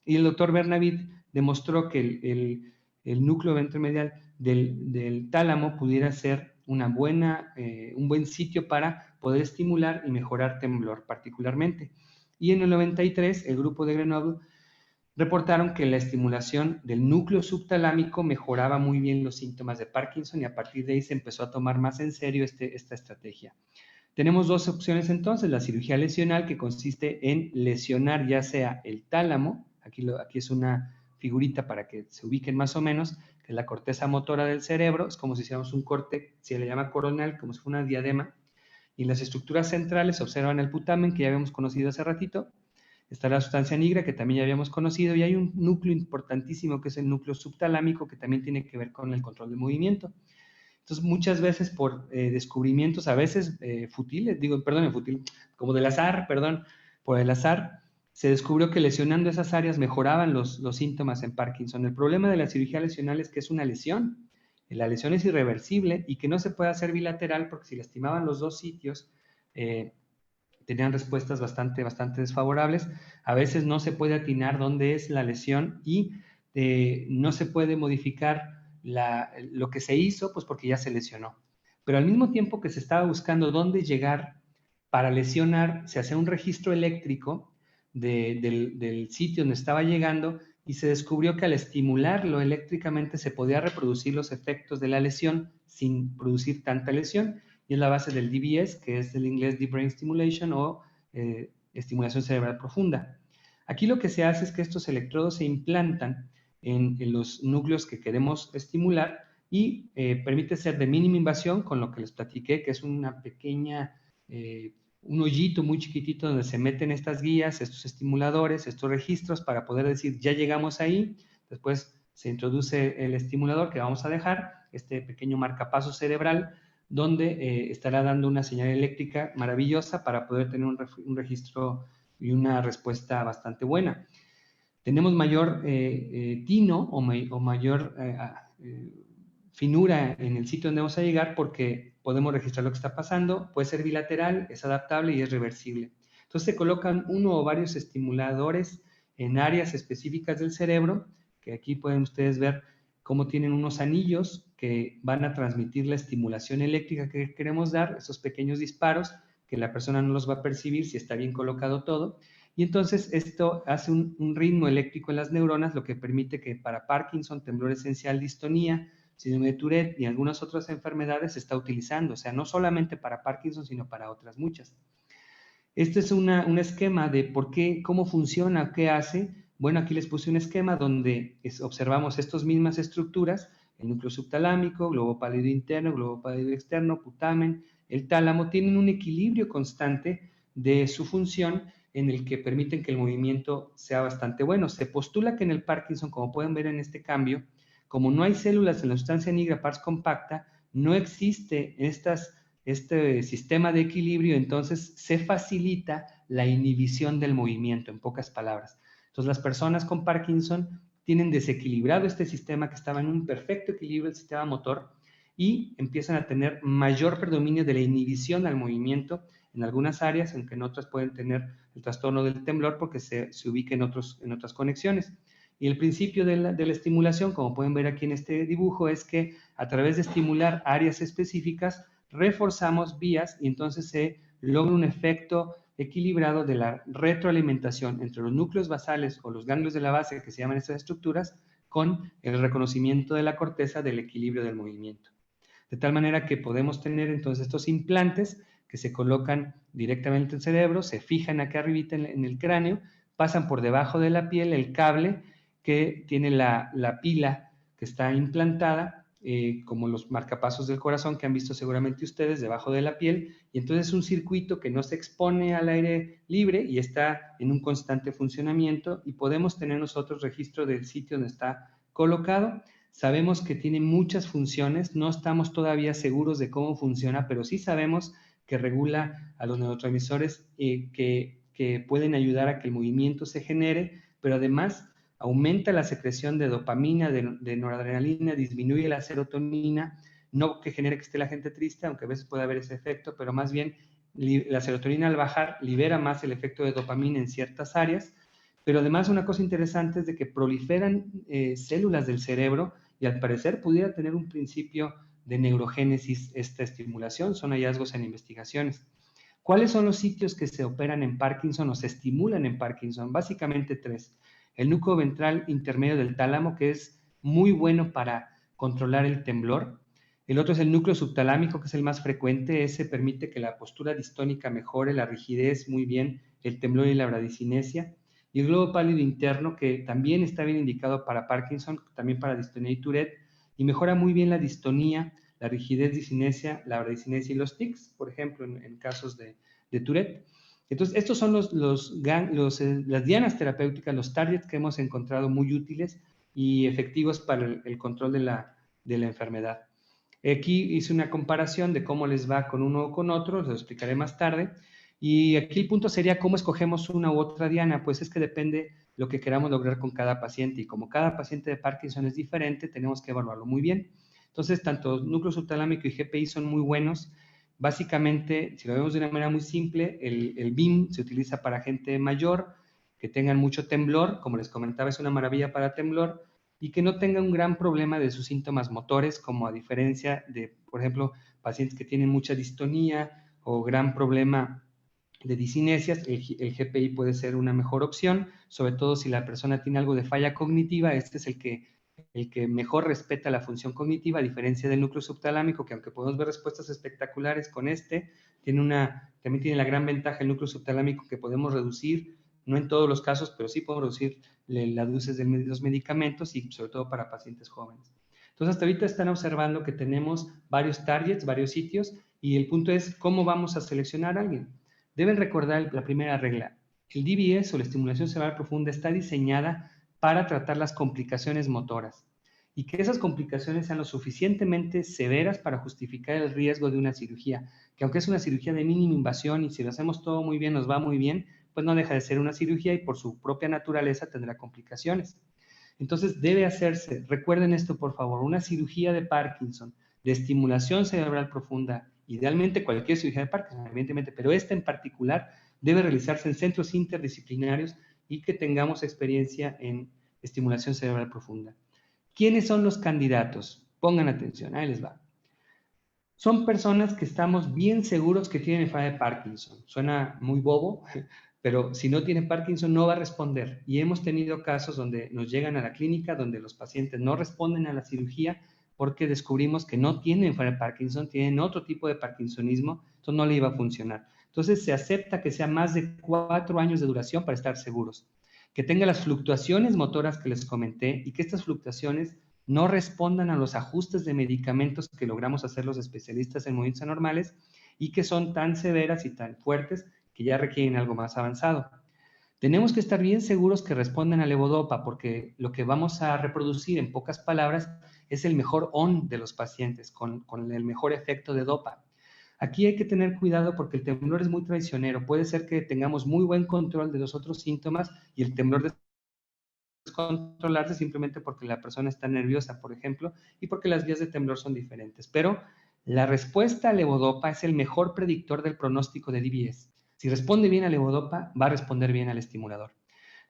Y el doctor Bernavitt demostró que el núcleo ventromedial del tálamo pudiera ser un buen sitio para poder estimular y mejorar temblor particularmente. Y en el 93, el grupo de Grenoble reportaron que la estimulación del núcleo subtalámico mejoraba muy bien los síntomas de Parkinson, y a partir de ahí se empezó a tomar más en serio esta estrategia. Tenemos dos opciones entonces: la cirugía lesional, que consiste en lesionar ya sea el tálamo, aquí es una figurita para que se ubiquen más o menos, que es la corteza motora del cerebro, es como si hiciéramos un corte, se le llama coronal, como si fuera una diadema, y en las estructuras centrales se observan el putamen, que ya habíamos conocido hace ratito, está la sustancia nigra, que también ya habíamos conocido, y hay un núcleo importantísimo que es el núcleo subtalámico, que también tiene que ver con el control del movimiento. Entonces, muchas veces por descubrimientos, a veces futiles, como del azar, por el azar, se descubrió que lesionando esas áreas mejoraban los síntomas en Parkinson. El problema de la cirugía lesional es que es una lesión. La lesión es irreversible y que no se puede hacer bilateral, porque si lastimaban los dos sitios, tenían respuestas bastante desfavorables. A veces no se puede atinar dónde es la lesión y no se puede modificar lo que se hizo, pues porque ya se lesionó. Pero al mismo tiempo que se estaba buscando dónde llegar para lesionar, se hacía un registro eléctrico del sitio donde estaba llegando, y se descubrió que al estimularlo eléctricamente se podía reproducir los efectos de la lesión sin producir tanta lesión, y es la base del DBS, que es del inglés Deep Brain Stimulation, o estimulación cerebral profunda. Aquí lo que se hace es que estos electrodos se implantan en los núcleos que queremos estimular, y permite ser de mínima invasión, con lo que les platiqué, que es una pequeña, un hoyito muy chiquitito donde se meten estas guías, estos estimuladores, estos registros, para poder decir ya llegamos ahí. Después se introduce el estimulador que vamos a dejar, este pequeño marcapaso cerebral, donde estará dando una señal eléctrica maravillosa para poder tener un registro y una respuesta bastante buena. Tenemos mayor tino o mayor finura en el sitio donde vamos a llegar, porque podemos registrar lo que está pasando, puede ser bilateral, es adaptable y es reversible. Entonces se colocan uno o varios estimuladores en áreas específicas del cerebro, que aquí pueden ustedes ver cómo tienen unos anillos que van a transmitir la estimulación eléctrica que queremos dar, esos pequeños disparos que la persona no los va a percibir si está bien colocado todo. Y entonces esto hace un ritmo eléctrico en las neuronas, lo que permite que para Parkinson, temblor esencial, distonía, síndrome de Tourette y algunas otras enfermedades se está utilizando. O sea, no solamente para Parkinson, sino para otras muchas. Este es un esquema de cómo funciona, qué hace. Bueno, aquí les puse un esquema donde observamos estas mismas estructuras: el núcleo subtalámico, globo pálido interno, globo pálido externo, putamen, el tálamo. Tienen un equilibrio constante de su función, en el que permiten que el movimiento sea bastante bueno. Se postula que en el Parkinson, como pueden ver en este cambio, como no hay células en la sustancia negra pars compacta, no existe este sistema de equilibrio, entonces se facilita la inhibición del movimiento, en pocas palabras. Entonces las personas con Parkinson tienen desequilibrado este sistema que estaba en un perfecto equilibrio, el sistema motor, y empiezan a tener mayor predominio de la inhibición al movimiento en algunas áreas, aunque en otras pueden tener el trastorno del temblor porque se ubica en otras conexiones. Y el principio de la estimulación, como pueden ver aquí en este dibujo, es que a través de estimular áreas específicas, reforzamos vías y entonces se logra un efecto equilibrado de la retroalimentación entre los núcleos basales o los ganglios de la base, que se llaman estas estructuras, con el reconocimiento de la corteza del equilibrio del movimiento. De tal manera que podemos tener entonces estos implantes que se colocan directamente en el cerebro, se fijan acá arribita en el cráneo, pasan por debajo de la piel el cable que tiene la pila que está implantada, como los marcapasos del corazón que han visto seguramente ustedes debajo de la piel, y entonces es un circuito que no se expone al aire libre y está en un constante funcionamiento, y podemos tener nosotros registro del sitio donde está colocado. Sabemos que tiene muchas funciones, no estamos todavía seguros de cómo funciona, pero sí sabemos que regula a los neurotransmisores que pueden ayudar a que el movimiento se genere, pero además aumenta la secreción de dopamina, de noradrenalina, disminuye la serotonina, no que genere que esté la gente triste, aunque a veces puede haber ese efecto, pero más bien la serotonina al bajar libera más el efecto de dopamina en ciertas áreas, pero además una cosa interesante es de que proliferan células del cerebro y al parecer pudiera tener un principio de neurogénesis esta estimulación, son hallazgos en investigaciones. ¿Cuáles son los sitios que se operan en Parkinson o se estimulan en Parkinson? Básicamente tres. El núcleo ventral intermedio del tálamo, que es muy bueno para controlar el temblor. El otro es el núcleo subtalámico, que es el más frecuente. Ese permite que la postura distónica mejore, la rigidez muy bien, el temblor y la bradicinesia. Y el globo pálido interno, que también está bien indicado para Parkinson, también para distonía y Tourette, y mejora muy bien la distonía, la rigidez, disinesia, la bradicinesia y los tics, por ejemplo, en casos de Tourette. Entonces, estos son las dianas terapéuticas, los targets que hemos encontrado muy útiles y efectivos para el control de la enfermedad. Aquí hice una comparación de cómo les va con uno o con otro, lo explicaré más tarde. Y aquí el punto sería cómo escogemos una u otra diana, pues es que depende lo que queramos lograr con cada paciente, y como cada paciente de Parkinson es diferente, tenemos que evaluarlo muy bien. Entonces, tanto núcleo subtalámico y GPI son muy buenos. Básicamente, si lo vemos de una manera muy simple, el BIM se utiliza para gente mayor, que tengan mucho temblor, como les comentaba, es una maravilla para temblor, y que no tenga un gran problema de sus síntomas motores, como a diferencia de, por ejemplo, pacientes que tienen mucha distonía o gran problema de disinesias, el GPI puede ser una mejor opción, sobre todo si la persona tiene algo de falla cognitiva. Este es el que mejor respeta la función cognitiva, a diferencia del núcleo subtalámico, que aunque podemos ver respuestas espectaculares con también tiene la gran ventaja el núcleo subtalámico que podemos reducir, no en todos los casos, pero sí podemos reducir las dosis de los medicamentos, y sobre todo para pacientes jóvenes. Entonces, hasta ahorita están observando que tenemos varios targets, varios sitios, y el punto es cómo vamos a seleccionar a alguien. Deben recordar la primera regla. El DBS o la estimulación cerebral profunda está diseñada para tratar las complicaciones motoras, y que esas complicaciones sean lo suficientemente severas para justificar el riesgo de una cirugía, que aunque es una cirugía de mínima invasión y si lo hacemos todo muy bien, nos va muy bien, pues no deja de ser una cirugía y por su propia naturaleza tendrá complicaciones. Entonces debe hacerse, recuerden esto por favor, una cirugía de Parkinson, de estimulación cerebral profunda, idealmente cualquier cirugía de Parkinson, evidentemente, pero esta en particular debe realizarse en centros interdisciplinarios y que tengamos experiencia en estimulación cerebral profunda. ¿Quiénes son los candidatos? Pongan atención, ahí les va. Son personas que estamos bien seguros que tienen enfermedad de Parkinson. Suena muy bobo, pero si no tiene Parkinson no va a responder. Y hemos tenido casos donde nos llegan a la clínica, donde los pacientes no responden a la cirugía porque descubrimos que no tienen enfermedad de Parkinson, tienen otro tipo de parkinsonismo, entonces no le iba a funcionar. Entonces se acepta que sea más de 4 años de duración para estar seguros, que tenga las fluctuaciones motoras que les comenté y que estas fluctuaciones no respondan a los ajustes de medicamentos que logramos hacer los especialistas en movimientos anormales y que son tan severas y tan fuertes que ya requieren algo más avanzado. Tenemos que estar bien seguros que responden a levodopa, porque lo que vamos a reproducir, en pocas palabras, es el mejor ON de los pacientes, con el mejor efecto de dopa. Aquí hay que tener cuidado porque el temblor es muy traicionero. Puede ser que tengamos muy buen control de los otros síntomas y el temblor descontrolarse simplemente porque la persona está nerviosa, por ejemplo, y porque las vías de temblor son diferentes. Pero la respuesta a levodopa es el mejor predictor del pronóstico de DBS. Si responde bien a levodopa, va a responder bien al estimulador.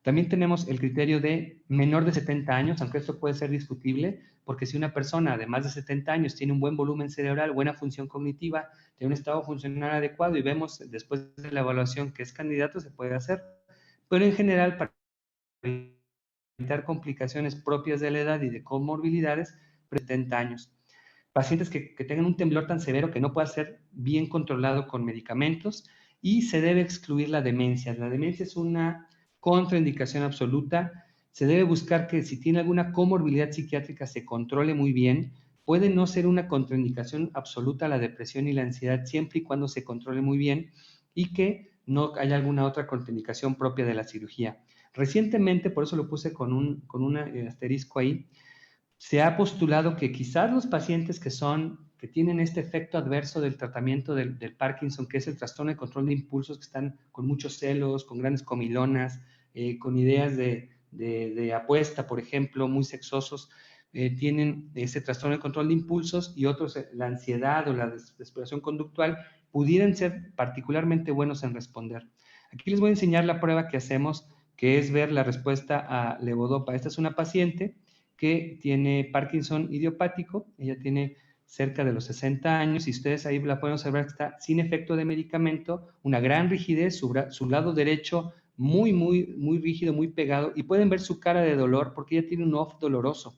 También tenemos el criterio de menor de 70 años, aunque esto puede ser discutible, porque si una persona de más de 70 años tiene un buen volumen cerebral, buena función cognitiva, tiene un estado funcional adecuado y vemos después de la evaluación que es candidato, se puede hacer. Pero en general, para evitar complicaciones propias de la edad y de comorbilidades, 70 años. Pacientes que tengan un temblor tan severo que no pueda ser bien controlado con medicamentos, y se debe excluir la demencia. La demencia es una contraindicación absoluta. Se debe buscar que si tiene alguna comorbilidad psiquiátrica se controle muy bien. Puede no ser una contraindicación absoluta la depresión y la ansiedad siempre y cuando se controle muy bien y que no haya alguna otra contraindicación propia de la cirugía. Recientemente, por eso lo puse con un asterisco ahí, se ha postulado que quizás los pacientes que tienen este efecto adverso del tratamiento del Parkinson, que es el trastorno de control de impulsos, que están con muchos celos, con grandes comilonas, con ideas de apuesta, por ejemplo, muy sexosos, tienen ese trastorno de control de impulsos, y otros, la ansiedad o la desesperación conductual, pudieran ser particularmente buenos en responder. Aquí les voy a enseñar la prueba que hacemos, que es ver la respuesta a levodopa. Esta es una paciente que tiene Parkinson idiopático. Ella tiene cerca de los 60 años, y ustedes ahí la pueden observar que está sin efecto de medicamento, una gran rigidez, su lado derecho muy, muy, muy rígido, muy pegado, y pueden ver su cara de dolor porque ella tiene un off doloroso.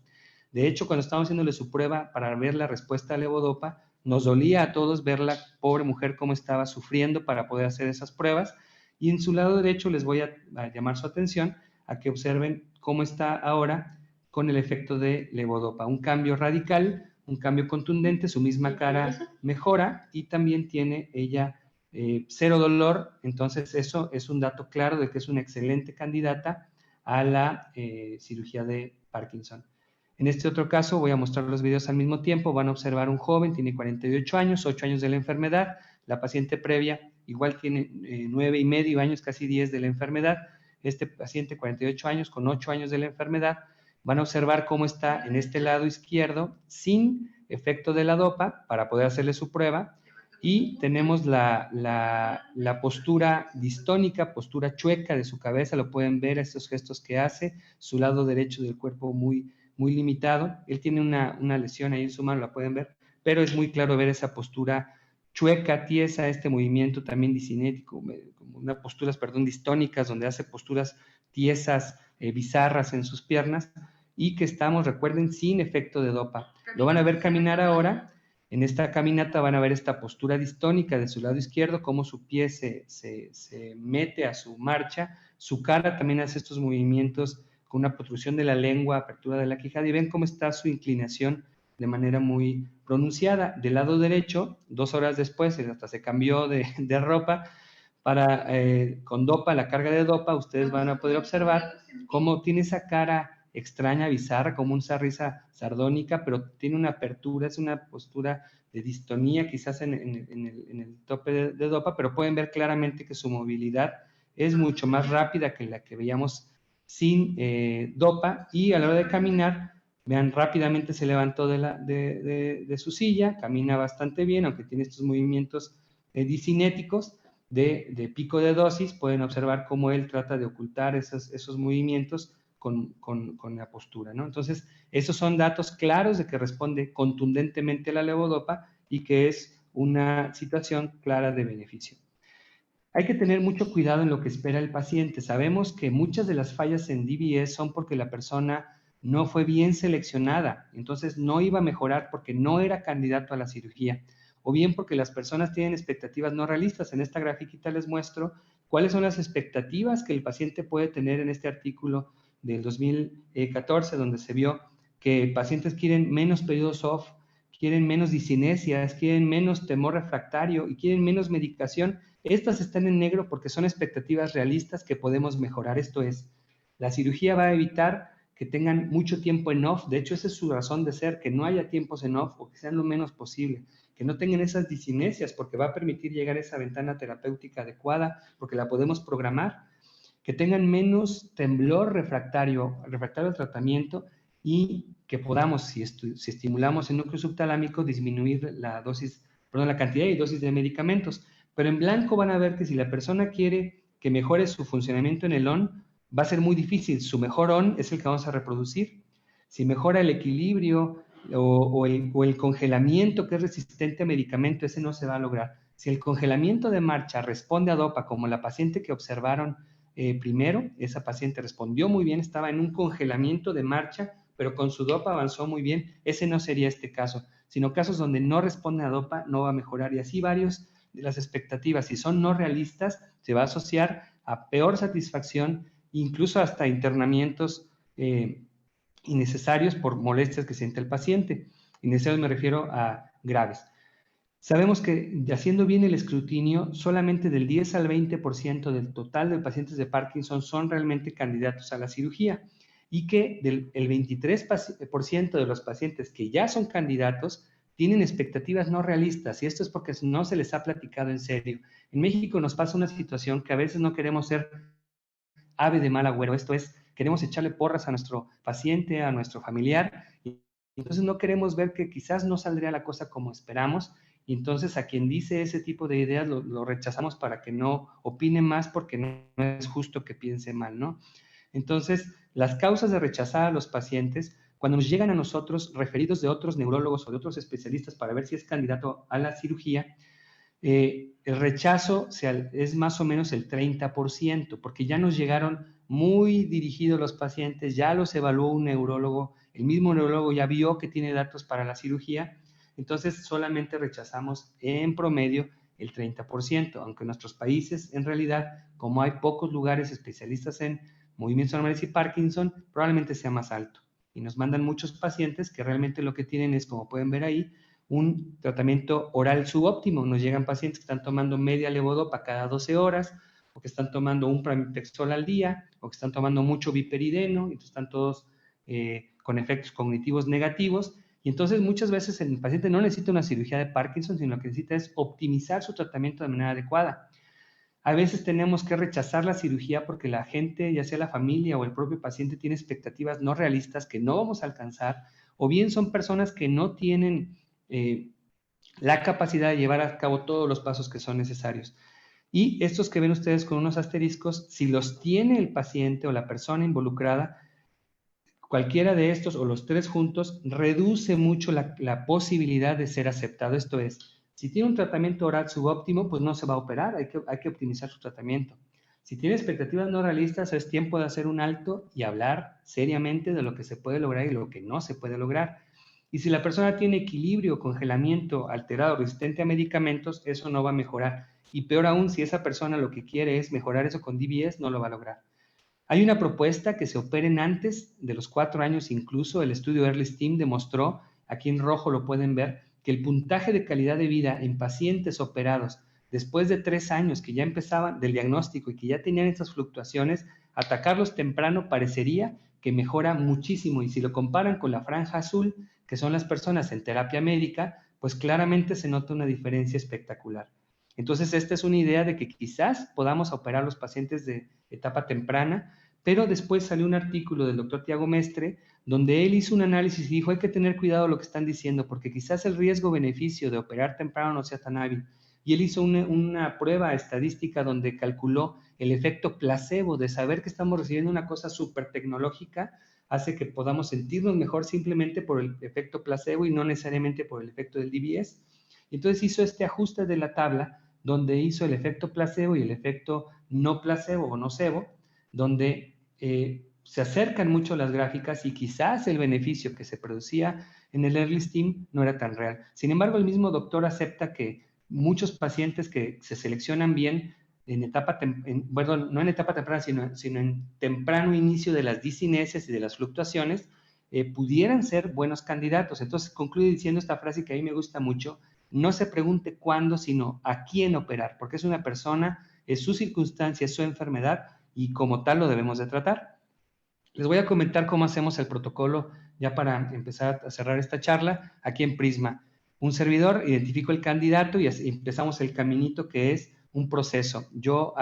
De hecho, cuando estábamos haciéndole su prueba para ver la respuesta a levodopa, nos dolía a todos ver la pobre mujer cómo estaba sufriendo para poder hacer esas pruebas. Y en su lado derecho les voy a llamar su atención a que observen cómo está ahora con el efecto de levodopa. Un cambio radical, un cambio contundente, su misma cara mejora y también tiene ella cero dolor. Entonces eso es un dato claro de que es una excelente candidata a la cirugía de Parkinson. En este otro caso voy a mostrar los videos al mismo tiempo. Van a observar un joven, tiene 48 años, 8 años de la enfermedad. La paciente previa igual tiene 9 y medio años, casi 10 de la enfermedad. Este paciente, 48 años, con 8 años de la enfermedad. Van a observar cómo está en este lado izquierdo sin efecto de la dopa para poder hacerle su prueba. Y tenemos la postura distónica, postura chueca de su cabeza. Lo pueden ver, estos gestos que hace. Su lado derecho del cuerpo muy, muy limitado. Él tiene una lesión ahí en su mano, la pueden ver, pero es muy claro ver esa postura chueca, tiesa, este movimiento también disinético, unas posturas, distónicas, donde hace posturas tiesas, bizarras en sus piernas, y que estamos, recuerden, sin efecto de dopa. Lo van a ver caminar ahora. En esta caminata van a ver esta postura distónica de su lado izquierdo, cómo su pie se mete a su marcha. Su cara también hace estos movimientos con una protrusión de la lengua, apertura de la quijada, y ven cómo está su inclinación de manera muy pronunciada. Del lado derecho, 2 horas después, hasta se cambió de ropa, con dopa, la carga de dopa, ustedes van a poder observar cómo tiene esa cara extraña, bizarra, como una risa sardónica, pero tiene una apertura, es una postura de distonía quizás en el tope de dopa, pero pueden ver claramente que su movilidad es mucho más rápida que la que veíamos sin dopa, y a la hora de caminar, vean, rápidamente se levantó de su silla, camina bastante bien, aunque tiene estos movimientos disinéticos de pico de dosis. Pueden observar cómo él trata de ocultar esos movimientos con la postura, ¿no? Entonces, esos son datos claros de que responde contundentemente a la levodopa y que es una situación clara de beneficio. Hay que tener mucho cuidado en lo que espera el paciente. Sabemos que muchas de las fallas en DBS son porque la persona no fue bien seleccionada, entonces no iba a mejorar porque no era candidato a la cirugía, o bien porque las personas tienen expectativas no realistas. En esta grafiquita les muestro cuáles son las expectativas que el paciente puede tener en este artículo del 2014, donde se vio que pacientes quieren menos periodos off, quieren menos discinesias, quieren menos temor refractario y quieren menos medicación, Estas están en negro porque son expectativas realistas que podemos mejorar. Esto es, la cirugía va a evitar que tengan mucho tiempo en off. De hecho, esa es su razón de ser, que no haya tiempos en off o que sean lo menos posible, que no tengan esas disinesias, porque va a permitir llegar a esa ventana terapéutica adecuada, porque la podemos programar, que tengan menos temblor refractario al tratamiento y que podamos, si estimulamos el núcleo subtalámico, disminuir la cantidad y dosis de medicamentos. Pero en blanco van a ver que si la persona quiere que mejore su funcionamiento en el ON, va a ser muy difícil. Su mejor ON es el que vamos a reproducir. Si mejora el equilibrio o el congelamiento que es resistente a medicamento, ese no se va a lograr. Si el congelamiento de marcha responde a dopa, como la paciente que observaron primero, esa paciente respondió muy bien, estaba en un congelamiento de marcha, pero con su dopa avanzó muy bien, ese no sería este caso, sino casos donde no responde a dopa, no va a mejorar, y así varios de las expectativas, si son no realistas, se va a asociar a peor satisfacción, incluso hasta internamientos innecesarios por molestias que siente el paciente. Innecesarios me refiero a graves. Sabemos que haciendo bien el escrutinio, solamente del 10 al 20% del total de pacientes de Parkinson son realmente candidatos a la cirugía y que el 23% de los pacientes que ya son candidatos tienen expectativas no realistas, y esto es porque no se les ha platicado en serio. En México nos pasa una situación que a veces no queremos ser ave de mal agüero, esto es, queremos echarle porras a nuestro paciente, a nuestro familiar, y entonces no queremos ver que quizás no saldría la cosa como esperamos, y entonces a quien dice ese tipo de ideas lo rechazamos para que no opine más, porque no es justo que piense mal, ¿no? Entonces, las causas de rechazar a los pacientes, cuando nos llegan a nosotros referidos de otros neurólogos o de otros especialistas para ver si es candidato a la cirugía, el rechazo es más o menos el 30%, porque ya nos llegaron muy dirigidos los pacientes, ya los evaluó un neurólogo, el mismo neurólogo ya vio que tiene datos para la cirugía, entonces solamente rechazamos en promedio el 30%, aunque en nuestros países, en realidad, como hay pocos lugares especialistas en movimientos normales y Parkinson, probablemente sea más alto. Y nos mandan muchos pacientes que realmente lo que tienen es, como pueden ver ahí, un tratamiento oral subóptimo. Nos llegan pacientes que están tomando media levodopa cada 12 horas, o que están tomando un pramipexol al día, o que están tomando mucho viperideno, y están todos con efectos cognitivos negativos. Y entonces muchas veces el paciente no necesita una cirugía de Parkinson, sino lo que necesita es optimizar su tratamiento de manera adecuada. A veces tenemos que rechazar la cirugía porque la gente, ya sea la familia o el propio paciente, tiene expectativas no realistas que no vamos a alcanzar, o bien son personas que no tienen la capacidad de llevar a cabo todos los pasos que son necesarios. Y estos que ven ustedes con unos asteriscos, si los tiene el paciente o la persona involucrada, cualquiera de estos o los tres juntos reduce mucho la posibilidad de ser aceptado. Esto es, si tiene un tratamiento oral subóptimo, pues no se va a operar, hay que optimizar su tratamiento. Si tiene expectativas no realistas, es tiempo de hacer un alto y hablar seriamente de lo que se puede lograr y lo que no se puede lograr. Y si la persona tiene equilibrio, congelamiento alterado, resistente a medicamentos, eso no va a mejorar. Y peor aún, si esa persona lo que quiere es mejorar eso con DBS, no lo va a lograr. Hay una propuesta que se operen antes de los 4 años, incluso el estudio Early STEAM demostró, aquí en rojo lo pueden ver, que el puntaje de calidad de vida en pacientes operados después de 3 años que ya empezaban del diagnóstico y que ya tenían estas fluctuaciones, atacarlos temprano parecería que mejora muchísimo, y si lo comparan con la franja azul, que son las personas en terapia médica, pues claramente se nota una diferencia espectacular. Entonces, esta es una idea de que quizás podamos operar a los pacientes de etapa temprana, pero después salió un artículo del doctor Tiago Mestre donde él hizo un análisis y dijo, hay que tener cuidado lo que están diciendo, porque quizás el riesgo-beneficio de operar temprano no sea tan hábil. Y él hizo una prueba estadística donde calculó el efecto placebo de saber que estamos recibiendo una cosa súper tecnológica, hace que podamos sentirnos mejor simplemente por el efecto placebo y no necesariamente por el efecto del DBS. Entonces hizo este ajuste de la tabla donde hizo el efecto placebo y el efecto no placebo o nocebo, donde se acercan mucho las gráficas y quizás el beneficio que se producía en el Early STEAM no era tan real. Sin embargo, el mismo doctor acepta que muchos pacientes que se seleccionan bien en etapa, bueno, no en etapa temprana, sino en temprano inicio de las disinesias y de las fluctuaciones, pudieran ser buenos candidatos. Entonces concluye diciendo esta frase que a mí me gusta mucho, no se pregunte cuándo, sino a quién operar, porque es una persona, es su circunstancia, es su enfermedad y como tal lo debemos de tratar. Les voy a comentar cómo hacemos el protocolo ya para empezar a cerrar esta charla aquí en Prisma. Un servidor, identifico el candidato y empezamos el caminito que es un proceso. Yo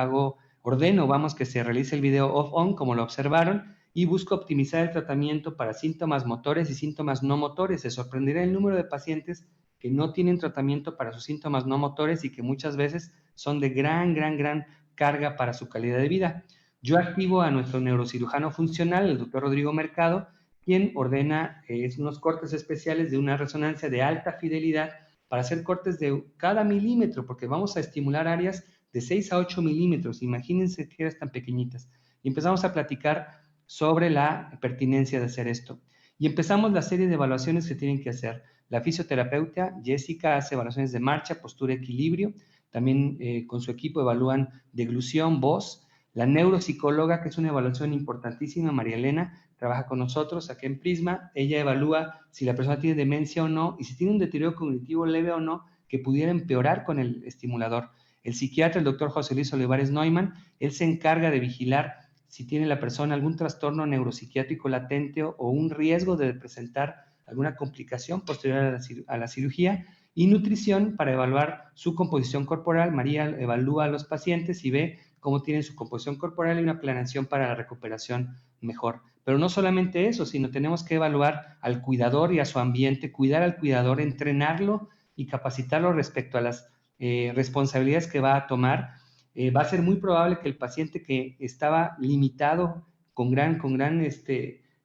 ordeno, vamos, que se realice el video off-on, como lo observaron, y busco optimizar el tratamiento para síntomas motores y síntomas no motores. Se sorprenderá el número de pacientes que no tienen tratamiento para sus síntomas no motores y que muchas veces son de gran carga para su calidad de vida. Yo activo a nuestro neurocirujano funcional, el doctor Rodrigo Mercado, quien ordena unos cortes especiales de una resonancia de alta fidelidad para hacer cortes de cada milímetro, porque vamos a estimular áreas de 6 a 8 milímetros. Imagínense que eran tan pequeñitas. Y empezamos a platicar sobre la pertinencia de hacer esto. Y empezamos la serie de evaluaciones que tienen que hacer. La fisioterapeuta Jessica hace evaluaciones de marcha, postura, equilibrio. También con su equipo evalúan deglución, voz. La neuropsicóloga, que es una evaluación importantísima, María Elena, trabaja con nosotros aquí en Prisma. Ella evalúa si la persona tiene demencia o no y si tiene un deterioro cognitivo leve o no que pudiera empeorar con el estimulador. El psiquiatra, el doctor José Luis Olivares Neumann, él se encarga de vigilar si tiene la persona algún trastorno neuropsiquiátrico latente o un riesgo de presentar alguna complicación posterior a la cirugía. Y nutrición para evaluar su composición corporal. María evalúa a los pacientes y ve cómo tienen su composición corporal y una planeación para la recuperación mejor. Pero no solamente eso, sino tenemos que evaluar al cuidador y a su ambiente, cuidar al cuidador, entrenarlo y capacitarlo respecto a las responsabilidades que va a tomar. Va a ser muy probable que el paciente que estaba limitado con gran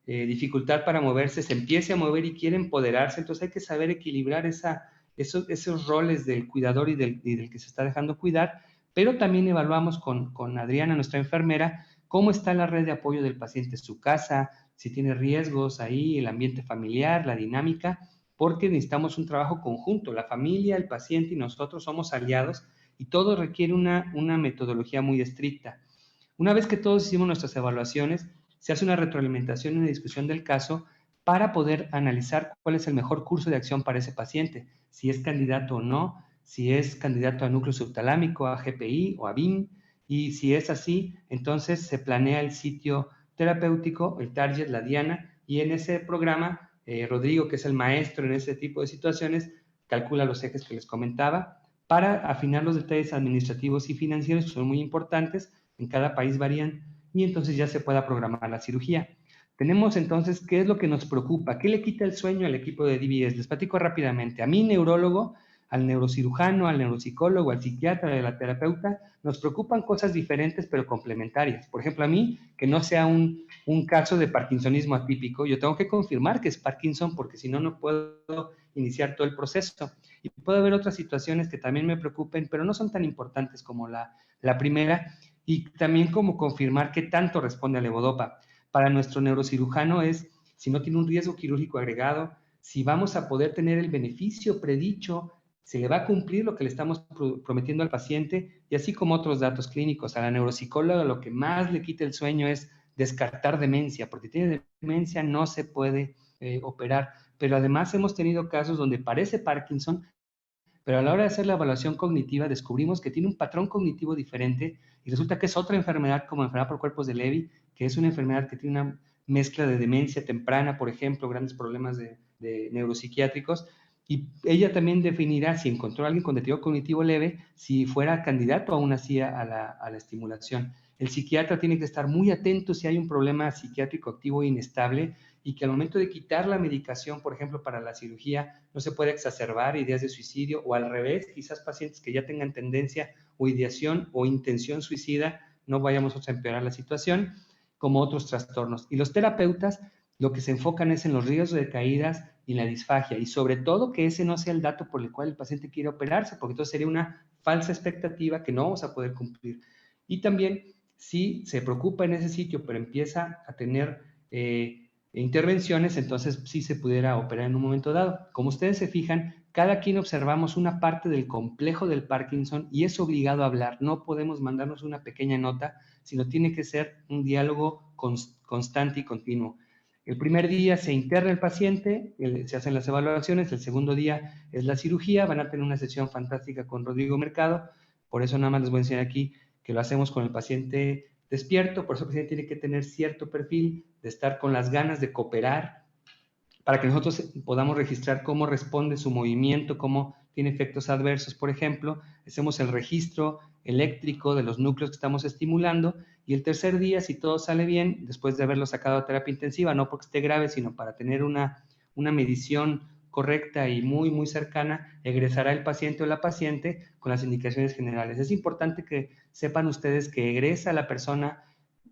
dificultad para moverse se empiece a mover y quiere empoderarse. Entonces hay que saber equilibrar esos roles del cuidador y del que se está dejando cuidar. Pero también evaluamos con Adriana, nuestra enfermera, cómo está la red de apoyo del paciente, su casa, si tiene riesgos ahí, el ambiente familiar, la dinámica, porque necesitamos un trabajo conjunto. La familia, el paciente y nosotros somos aliados y todo requiere una metodología muy estricta. Una vez que todos hicimos nuestras evaluaciones, se hace una retroalimentación y una discusión del caso para poder analizar cuál es el mejor curso de acción para ese paciente, si es candidato o no, si es candidato a núcleo subtalámico, a GPI o a BIM, y si es así, entonces se planea el sitio terapéutico, el target, la diana, y en ese programa, Rodrigo, que es el maestro en ese tipo de situaciones, calcula los ejes que les comentaba para afinar los detalles administrativos y financieros que son muy importantes, en cada país varían, y entonces ya se pueda programar la cirugía. Tenemos entonces, ¿qué es lo que nos preocupa? ¿Qué le quita el sueño al equipo de DBS? Les platico rápidamente. A mí, neurólogo, al neurocirujano, al neuropsicólogo, al psiquiatra, a la terapeuta, nos preocupan cosas diferentes pero complementarias. Por ejemplo, a mí, que no sea un caso de parkinsonismo atípico, yo tengo que confirmar que es Parkinson porque si no, no puedo iniciar todo el proceso. Y puede haber otras situaciones que también me preocupen, pero no son tan importantes como la primera, y también como confirmar qué tanto responde a levodopa. Para nuestro neurocirujano es si no tiene un riesgo quirúrgico agregado, si vamos a poder tener el beneficio predicho, se le va a cumplir lo que le estamos prometiendo al paciente, y así como otros datos clínicos. A la neuropsicóloga lo que más le quita el sueño es descartar demencia, porque tiene demencia, no se puede operar. Pero además hemos tenido casos donde parece Parkinson, pero a la hora de hacer la evaluación cognitiva descubrimos que tiene un patrón cognitivo diferente y resulta que es otra enfermedad como enfermedad por cuerpos de Levy, que es una enfermedad que tiene una mezcla de demencia temprana, por ejemplo, grandes problemas de neuropsiquiátricos, y ella también definirá si encontró a alguien con deterioro cognitivo leve, si fuera candidato aún así a la estimulación. El psiquiatra tiene que estar muy atento si hay un problema psiquiátrico activo e inestable, y que al momento de quitar la medicación, por ejemplo, para la cirugía, no se puede exacerbar ideas de suicidio, o al revés, quizás pacientes que ya tengan tendencia o ideación o intención suicida, no vayamos a empeorar la situación, como otros trastornos. Y los terapeutas lo que se enfocan es en los riesgos de caídas y en la disfagia, y sobre todo que ese no sea el dato por el cual el paciente quiere operarse, porque entonces sería una falsa expectativa que no vamos a poder cumplir. Y también, si se preocupa en ese sitio, pero empieza a tener intervenciones, entonces sí se pudiera operar en un momento dado. Como ustedes se fijan, cada quien observamos una parte del complejo del Parkinson y es obligado a hablar. No podemos mandarnos una pequeña nota, sino tiene que ser un diálogo constante y continuo. El primer día se interna el paciente, se hacen las evaluaciones, el segundo día es la cirugía, van a tener una sesión fantástica con Rodrigo Mercado, por eso nada más les voy a enseñar aquí que lo hacemos con el paciente despierto, por eso el paciente tiene que tener cierto perfil de estar con las ganas de cooperar, para que nosotros podamos registrar cómo responde su movimiento, cómo tiene efectos adversos, por ejemplo. Hacemos el registro eléctrico de los núcleos que estamos estimulando y el tercer día, si todo sale bien, después de haberlo sacado a terapia intensiva, no porque esté grave, sino para tener una medición correcta y muy cercana, egresará el paciente o la paciente con las indicaciones generales. Es importante que sepan ustedes que egresa la persona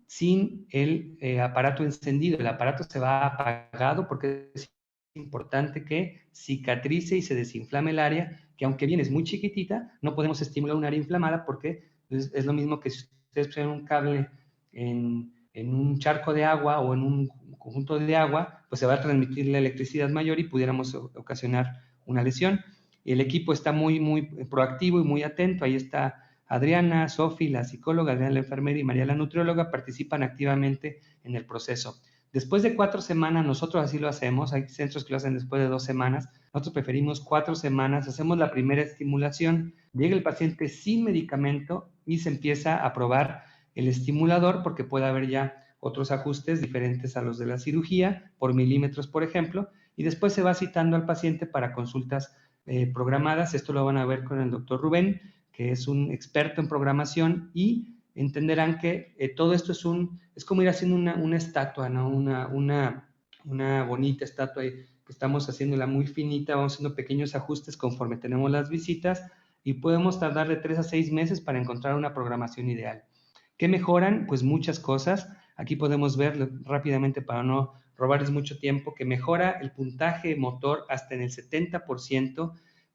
sin el aparato encendido. El aparato se va apagado porque es importante que cicatrice y se desinflame el área, que aunque bien es muy chiquitita, no podemos estimular un área inflamada porque es lo mismo que si ustedes ponen un cable en un charco de agua o en un conjunto de agua, pues se va a transmitir la electricidad mayor y pudiéramos ocasionar una lesión. El equipo está muy proactivo y muy atento. Ahí está Adriana, Sofi, la psicóloga, Adriana la enfermera y María la nutrióloga participan activamente en el proceso. Después de 4 semanas, nosotros así lo hacemos, hay centros que lo hacen después de 2 semanas, nosotros preferimos 4 semanas, hacemos la primera estimulación, llega el paciente sin medicamento y se empieza a probar el estimulador porque puede haber ya otros ajustes diferentes a los de la cirugía, por milímetros, por ejemplo, y después se va citando al paciente para consultas programadas. Esto lo van a ver con el doctor Rubén, que es un experto en programación, y entenderán que todo esto es como ir haciendo una estatua, ¿no? Una bonita estatua que estamos haciéndola muy finita, vamos haciendo pequeños ajustes conforme tenemos las visitas y podemos tardar de 3 a 6 meses para encontrar una programación ideal. ¿Qué mejoran? Pues muchas cosas. Aquí podemos ver rápidamente para no robarles mucho tiempo que mejora el puntaje motor hasta en el 70%.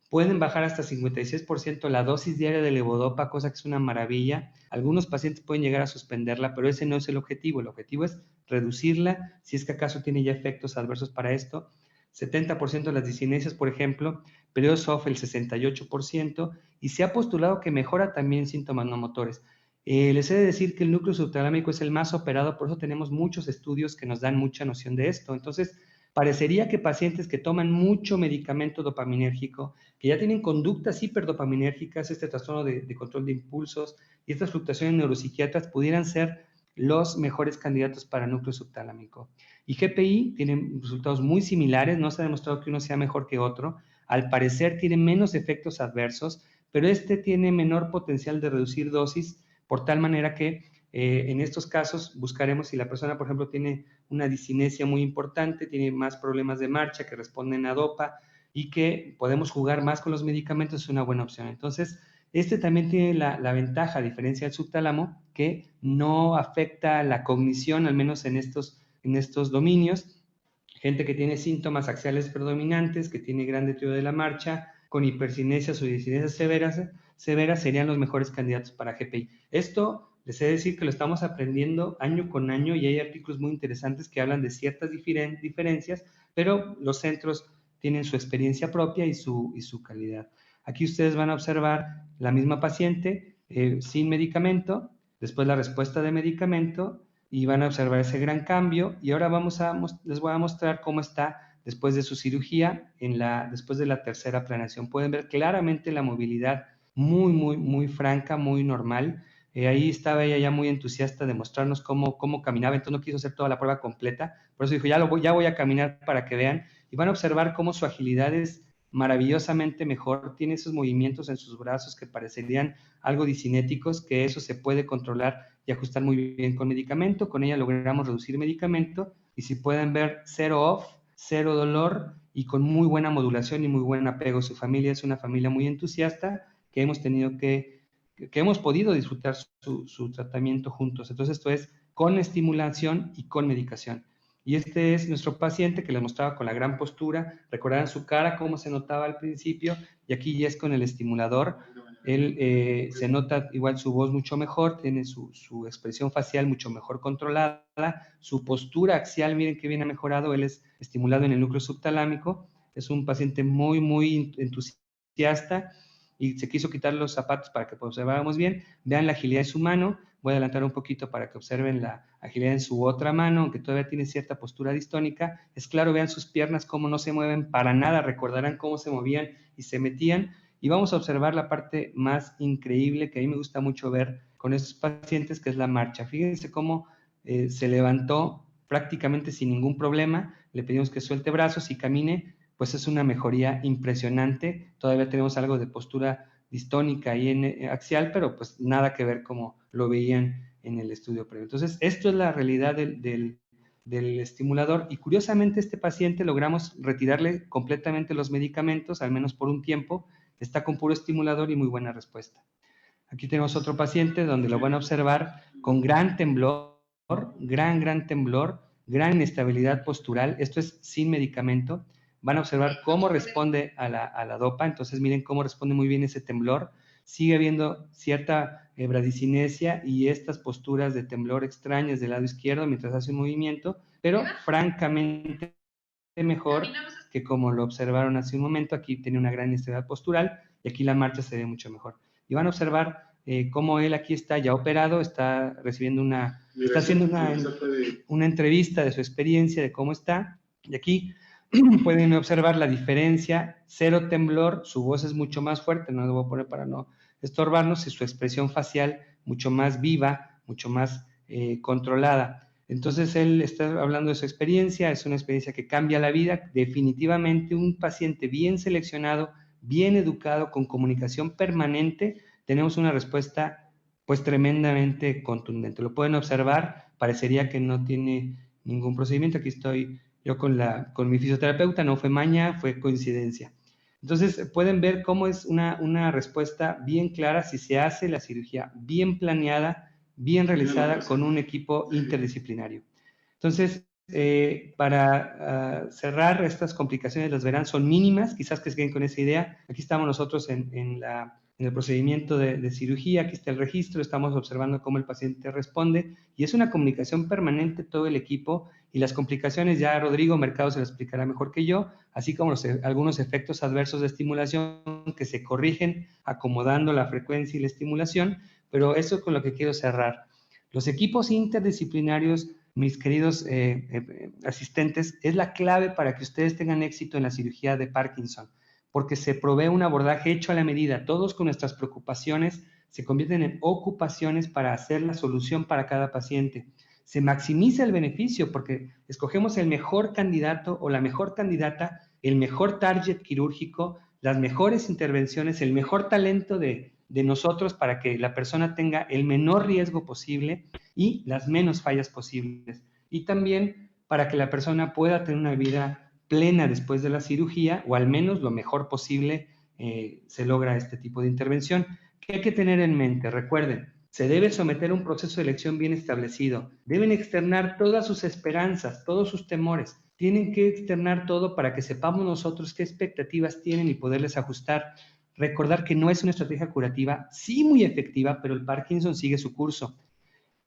Pueden bajar hasta 56% la dosis diaria de levodopa, cosa que es una maravilla. Algunos pacientes pueden llegar a suspenderla, pero ese no es el objetivo. El objetivo es reducirla, si es que acaso tiene ya efectos adversos para esto. 70% de las discinesias, por ejemplo, periodo SOF el 68%, y se ha postulado que mejora también síntomas no motores. Les he de decir que el núcleo subtalámico es el más operado, por eso tenemos muchos estudios que nos dan mucha noción de esto. Entonces, parecería que pacientes que toman mucho medicamento dopaminérgico, que ya tienen conductas hiperdopaminérgicas, este trastorno de control de impulsos y estas fluctuaciones neuropsiquiatras pudieran ser los mejores candidatos para núcleo subtalámico. Y GPI tienen resultados muy similares, no se ha demostrado que uno sea mejor que otro, al parecer tiene menos efectos adversos, pero este tiene menor potencial de reducir dosis, por tal manera que en estos casos buscaremos si la persona, por ejemplo, tiene una discinesia muy importante, tiene más problemas de marcha que responden a dopa y que podemos jugar más con los medicamentos, es una buena opción. Entonces, este también tiene la ventaja, a diferencia del subtálamo, que no afecta la cognición, al menos en estos dominios. Gente que tiene síntomas axiales predominantes, que tiene gran deterioro de la marcha, con hipercinesias o discinesias severas serían los mejores candidatos para GPI. Esto les he de decir que lo estamos aprendiendo año con año y hay artículos muy interesantes que hablan de ciertas diferencias, pero los centros tienen su experiencia propia y su calidad. Aquí ustedes van a observar la misma paciente sin medicamento, después la respuesta de medicamento y van a observar ese gran cambio. Y ahora les voy a mostrar cómo está después de su cirugía, después de la tercera planeación. Pueden ver claramente la movilidad muy franca, muy normal. Ahí estaba ella ya muy entusiasta de mostrarnos cómo caminaba, entonces no quiso hacer toda la prueba completa, por eso dijo, ya voy a caminar para que vean, y van a observar cómo su agilidad es maravillosamente mejor, tiene esos movimientos en sus brazos que parecerían algo discinéticos, que eso se puede controlar y ajustar muy bien con medicamento. Con ella logramos reducir medicamento y si pueden ver, cero off, cero dolor y con muy buena modulación y muy buen apego. Su familia es una familia muy entusiasta que hemos podido disfrutar su tratamiento juntos. Entonces esto es con estimulación y con medicación. Y este es nuestro paciente que les mostraba con la gran postura. Recordarán su cara, cómo se notaba al principio, y aquí ya es con el estimulador. Él se nota igual su voz mucho mejor, tiene su expresión facial mucho mejor controlada, su postura axial, miren qué bien ha mejorado, él es estimulado en el núcleo subtalámico, es un paciente muy entusiasta y se quiso quitar los zapatos para que observáramos bien. Vean la agilidad de su mano. Voy a adelantar un poquito para que observen la agilidad en su otra mano, aunque todavía tiene cierta postura distónica. Es claro, vean sus piernas cómo no se mueven para nada, recordarán cómo se movían y se metían. Y vamos a observar la parte más increíble que a mí me gusta mucho ver con estos pacientes, que es la marcha. Fíjense cómo se levantó prácticamente sin ningún problema. Le pedimos que suelte brazos y camine, pues es una mejoría impresionante. Todavía tenemos algo de postura distónica y en axial, pero pues nada que ver como lo veían en el estudio previo. Entonces, esto es la realidad del estimulador, y curiosamente este paciente logramos retirarle completamente los medicamentos, al menos por un tiempo. Está con puro estimulador y muy buena respuesta. Aquí tenemos otro paciente donde lo van a observar con gran temblor, gran temblor, gran inestabilidad postural. Esto es sin medicamento. Van a observar cómo responde a la dopa. Entonces miren cómo responde muy bien ese temblor. Sigue habiendo cierta bradicinesia y estas posturas de temblor extrañas del lado izquierdo mientras hace un movimiento, pero francamente mejor que como lo observaron hace un momento. Aquí tiene una gran inestabilidad postural y aquí la marcha se ve mucho mejor. Y van a observar cómo él aquí está ya operado, está recibiendo está haciendo una entrevista de su experiencia, de cómo está. Y aquí pueden observar la diferencia, cero temblor, su voz es mucho más fuerte, no lo voy a poner para no estorbarnos, y su expresión facial mucho más viva, mucho más controlada. Entonces él está hablando de su experiencia, es una experiencia que cambia la vida. Definitivamente un paciente bien seleccionado, bien educado, con comunicación permanente, tenemos una respuesta pues tremendamente contundente. Lo pueden observar, parecería que no tiene ningún procedimiento. Aquí estoy yo con mi fisioterapeuta, no fue maña, fue coincidencia. Entonces pueden ver cómo es una respuesta bien clara si se hace la cirugía bien planeada, bien realizada con un equipo interdisciplinario. Entonces, para cerrar, estas complicaciones, las verán, son mínimas, quizás que se queden con esa idea. Aquí estamos nosotros en el procedimiento de cirugía, aquí está el registro, estamos observando cómo el paciente responde, y es una comunicación permanente todo el equipo, y las complicaciones ya Rodrigo Mercado se las explicará mejor que yo, así como algunos efectos adversos de estimulación que se corrigen acomodando la frecuencia y la estimulación. Pero eso es con lo que quiero cerrar. Los equipos interdisciplinarios, mis queridos asistentes, es la clave para que ustedes tengan éxito en la cirugía de Parkinson, porque se provee un abordaje hecho a la medida. Todos con nuestras preocupaciones se convierten en ocupaciones para hacer la solución para cada paciente. Se maximiza el beneficio porque escogemos el mejor candidato o la mejor candidata, el mejor target quirúrgico, las mejores intervenciones, el mejor talento de nosotros para que la persona tenga el menor riesgo posible y las menos fallas posibles. Y también para que la persona pueda tener una vida plena después de la cirugía, o al menos lo mejor posible se logra este tipo de intervención. ¿Qué hay que tener en mente? Recuerden, se debe someter a un proceso de elección bien establecido. Deben externar todas sus esperanzas, todos sus temores. Tienen que externar todo para que sepamos nosotros qué expectativas tienen y poderles ajustar. Recordar que no es una estrategia curativa, sí muy efectiva, pero el Parkinson sigue su curso.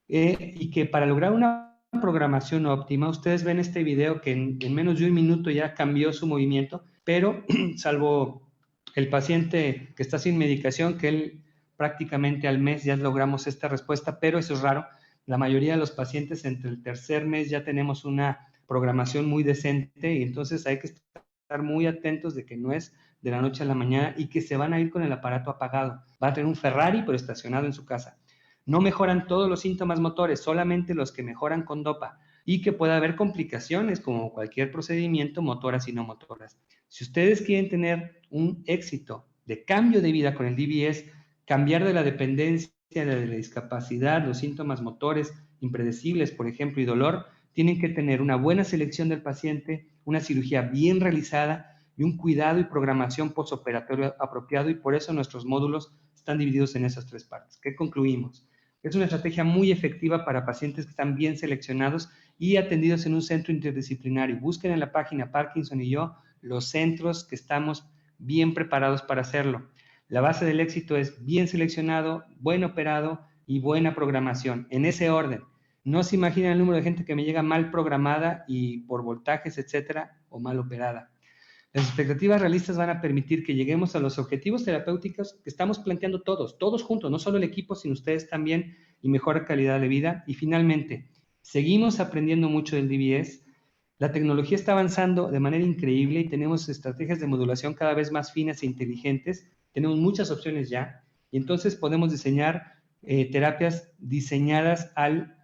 Y que para lograr una programación óptima, ustedes ven este video que en menos de un minuto ya cambió su movimiento, pero salvo el paciente que está sin medicación, que él prácticamente al mes ya logramos esta respuesta, pero eso es raro. La mayoría de los pacientes entre el tercer mes ya tenemos una programación muy decente, y entonces hay que estar muy atentos de que no es de la noche a la mañana y que se van a ir con el aparato apagado. Va a tener un Ferrari pero estacionado en su casa. No mejoran todos los síntomas motores, solamente los que mejoran con dopa, y que puede haber complicaciones como cualquier procedimiento, motoras y no motoras. Si ustedes quieren tener un éxito de cambio de vida con el DBS, cambiar de la dependencia, de la discapacidad, los síntomas motores impredecibles, por ejemplo, y dolor, tienen que tener una buena selección del paciente, una cirugía bien realizada y un cuidado y programación postoperatorio apropiado, y por eso nuestros módulos están divididos en esas tres partes. ¿Qué concluimos? Es una estrategia muy efectiva para pacientes que están bien seleccionados y atendidos en un centro interdisciplinario. Busquen en la página Parkinson y yo los centros que estamos bien preparados para hacerlo. La base del éxito es bien seleccionado, buen operado y buena programación, en ese orden. No se imaginan el número de gente que me llega mal programada y por voltajes, etcétera, o mal operada. Las expectativas realistas van a permitir que lleguemos a los objetivos terapéuticos que estamos planteando todos juntos, no solo el equipo, sino ustedes también, y mejor calidad de vida. Y finalmente, seguimos aprendiendo mucho del DBS. La tecnología está avanzando de manera increíble y tenemos estrategias de modulación cada vez más finas e inteligentes. Tenemos muchas opciones ya y entonces podemos diseñar terapias diseñadas al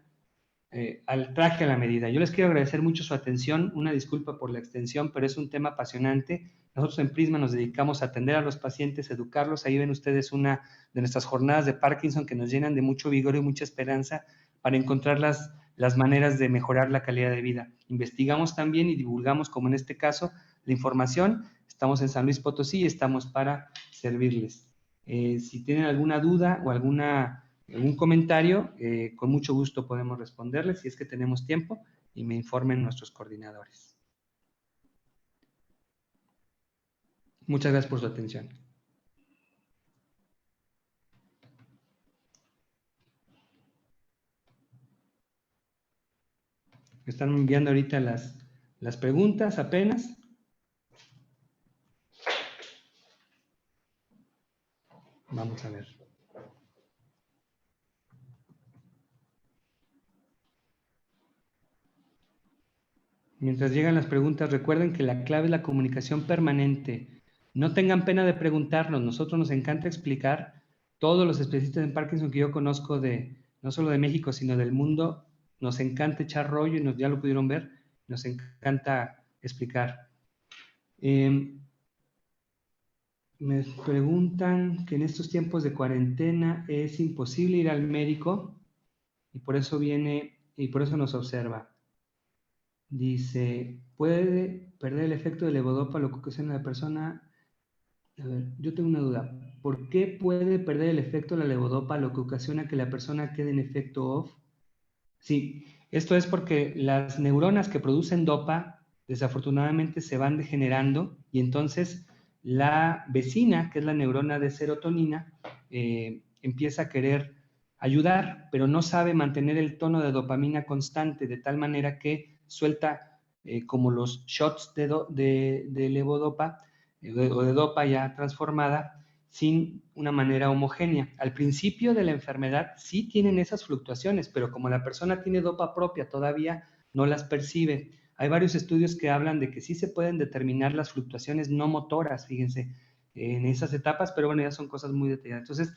traje a la medida. Yo les quiero agradecer mucho su atención, una disculpa por la extensión, pero es un tema apasionante. Nosotros en Prisma nos dedicamos a atender a los pacientes, educarlos. Ahí ven ustedes una de nuestras jornadas de Parkinson que nos llenan de mucho vigor y mucha esperanza para encontrar las maneras de mejorar la calidad de vida. Investigamos también y divulgamos, como en este caso, la información. Estamos en San Luis Potosí y estamos para servirles. Si tienen alguna duda o algún comentario, con mucho gusto podemos responderles si es que tenemos tiempo y me informen nuestros coordinadores. Muchas gracias por su atención. Me están enviando ahorita las preguntas apenas. Vamos a ver. Mientras llegan las preguntas, recuerden que la clave es la comunicación permanente. No tengan pena de preguntarnos. Nosotros nos encanta explicar. Todos los especialistas en Parkinson que yo conozco, no solo de México, sino del mundo, nos encanta echar rollo y ya lo pudieron ver. Nos encanta explicar. Me preguntan que en estos tiempos de cuarentena es imposible ir al médico y por eso nos observa. Dice, ¿puede perder el efecto de levodopa lo que ocasiona la persona? A ver, yo tengo una duda. ¿Por qué puede perder el efecto de la levodopa lo que ocasiona que la persona quede en efecto off? Sí, esto es porque las neuronas que producen dopa desafortunadamente se van degenerando y entonces la vecina, que es la neurona de serotonina, empieza a querer ayudar, pero no sabe mantener el tono de dopamina constante, de tal manera que suelta como los shots de levodopa o de dopa ya transformada sin una manera homogénea. Al principio de la enfermedad sí tienen esas fluctuaciones, pero como la persona tiene dopa propia todavía no las percibe. Hay varios estudios que hablan de que sí se pueden determinar las fluctuaciones no motoras, fíjense, en esas etapas, pero bueno, ya son cosas muy detalladas. Entonces,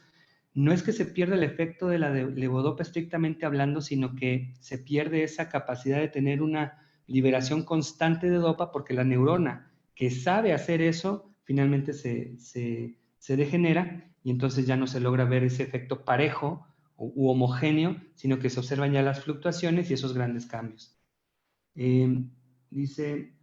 no es que se pierda el efecto de la levodopa estrictamente hablando, sino que se pierde esa capacidad de tener una liberación constante de dopa porque la neurona que sabe hacer eso finalmente se degenera y entonces ya no se logra ver ese efecto parejo u homogéneo, sino que se observan ya las fluctuaciones y esos grandes cambios. Dice,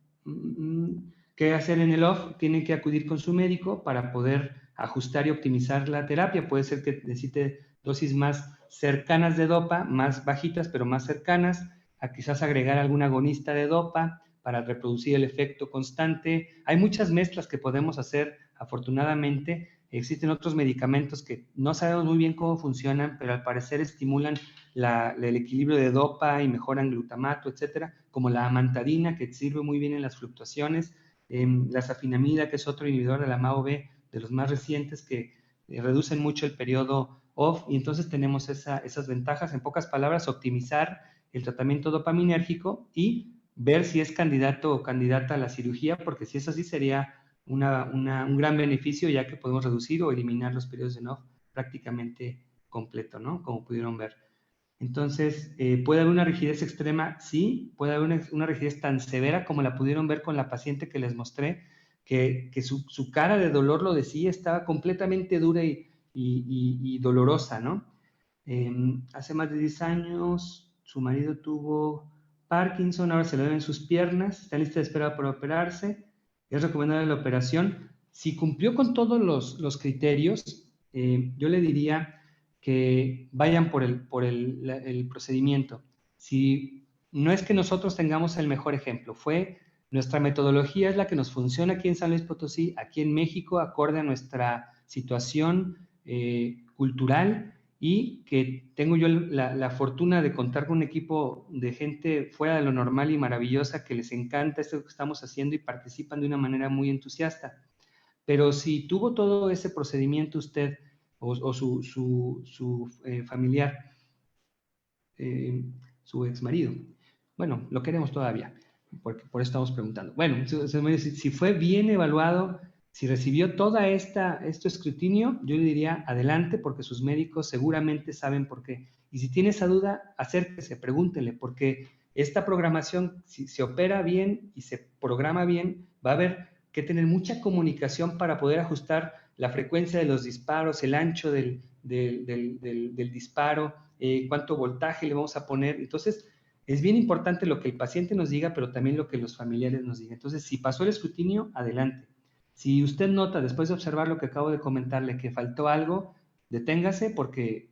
¿qué hacer en el off? Tienen que acudir con su médico para poder ajustar y optimizar la terapia. Puede ser que necesite dosis más cercanas de dopa, más bajitas, pero más cercanas, a quizás agregar algún agonista de dopa para reproducir el efecto constante. Hay muchas mezclas que podemos hacer, afortunadamente. Existen otros medicamentos que no sabemos muy bien cómo funcionan, pero al parecer estimulan el equilibrio de dopa y mejoran glutamato, etcétera, como la amantadina, que sirve muy bien en las fluctuaciones, la safinamida, que es otro inhibidor de la MAO-B, de los más recientes, que reducen mucho el periodo off, y entonces tenemos esas ventajas. En pocas palabras, optimizar el tratamiento dopaminérgico y ver si es candidato o candidata a la cirugía, porque si es así sería un gran beneficio, ya que podemos reducir o eliminar los periodos de off prácticamente completo, ¿no? Como pudieron ver. Entonces, ¿puede haber una rigidez extrema? Sí, puede haber una rigidez tan severa como la pudieron ver con la paciente que les mostré, que su cara de dolor lo decía, estaba completamente dura y dolorosa, ¿no? Hace más de 10 años su marido tuvo Parkinson, ahora se le ven en sus piernas, está en lista de espera para operarse, es recomendable la operación. Si cumplió con todos los criterios, yo le diría que vayan por el procedimiento. Si no es que nosotros tengamos el mejor ejemplo, nuestra metodología es la que nos funciona aquí en San Luis Potosí, aquí en México, acorde a nuestra situación cultural, y que tengo yo la fortuna de contar con un equipo de gente fuera de lo normal y maravillosa que les encanta esto que estamos haciendo y participan de una manera muy entusiasta. Pero si tuvo todo ese procedimiento usted o su familiar, eh, su ex marido, bueno, lo queremos todavía, porque por eso estamos preguntando. Bueno, si fue bien evaluado, si recibió toda este escrutinio, yo le diría adelante, porque sus médicos seguramente saben por qué. Y si tiene esa duda, acérquese, pregúntele, porque esta programación, si se opera bien y se programa bien, va a haber que tener mucha comunicación para poder ajustar la frecuencia de los disparos, el ancho del disparo, cuánto voltaje le vamos a poner. Entonces, es bien importante lo que el paciente nos diga, pero también lo que los familiares nos digan. Entonces, si pasó el escrutinio, adelante. Si usted nota, después de observar lo que acabo de comentarle, que faltó algo, deténgase porque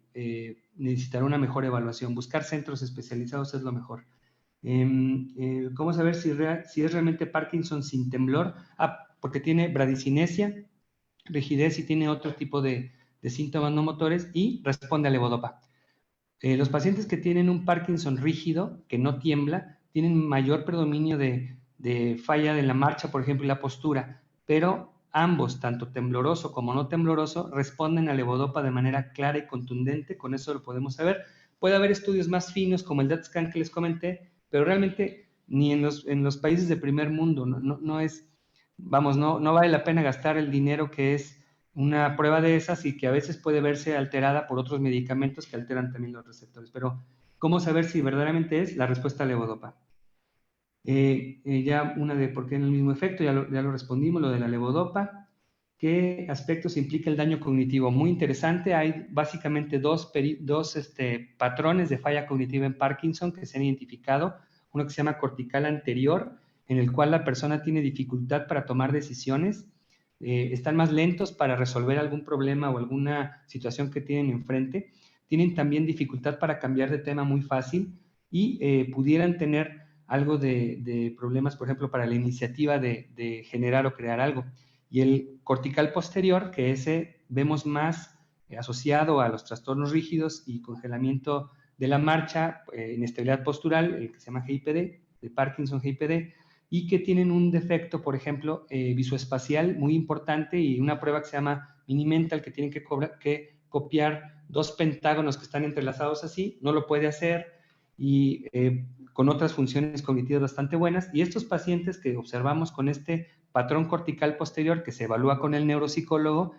necesitará una mejor evaluación. Buscar centros especializados es lo mejor. ¿Cómo saber si es realmente Parkinson sin temblor? Porque tiene bradicinesia, rigidez y tiene otro tipo de síntomas no motores y responde a levodopa. Los pacientes que tienen un Parkinson rígido, que no tiembla, tienen mayor predominio de falla de la marcha, por ejemplo, y la postura, pero ambos, tanto tembloroso como no tembloroso, responden a levodopa de manera clara y contundente, con eso lo podemos saber. Puede haber estudios más finos como el DaTscan que les comenté, pero realmente ni en los países de primer mundo, no es, vamos, no vale la pena gastar el dinero que es una prueba de esas y que a veces puede verse alterada por otros medicamentos que alteran también los receptores. Pero, ¿cómo saber si verdaderamente es la respuesta a levodopa? Ya una de por qué en el mismo efecto, ya lo respondimos, lo de la levodopa. ¿Qué aspectos implica el daño cognitivo? Muy interesante, hay básicamente dos patrones de falla cognitiva en Parkinson que se han identificado. Uno que se llama cortical anterior, en el cual la persona tiene dificultad para tomar decisiones, están más lentos para resolver algún problema o alguna situación que tienen enfrente, tienen también dificultad para cambiar de tema muy fácil y pudieran tener algo de problemas, por ejemplo, para la iniciativa de generar o crear algo. Y el cortical posterior, que ese vemos más asociado a los trastornos rígidos y congelamiento de la marcha, inestabilidad postural, el que se llama GIPD, de Parkinson GIPD, y que tienen un defecto, por ejemplo, visoespacial muy importante y una prueba que se llama Minimental, que tienen que copiar dos pentágonos que están entrelazados así, no lo puede hacer y con otras funciones cognitivas bastante buenas. Y estos pacientes que observamos con este patrón cortical posterior que se evalúa con el neuropsicólogo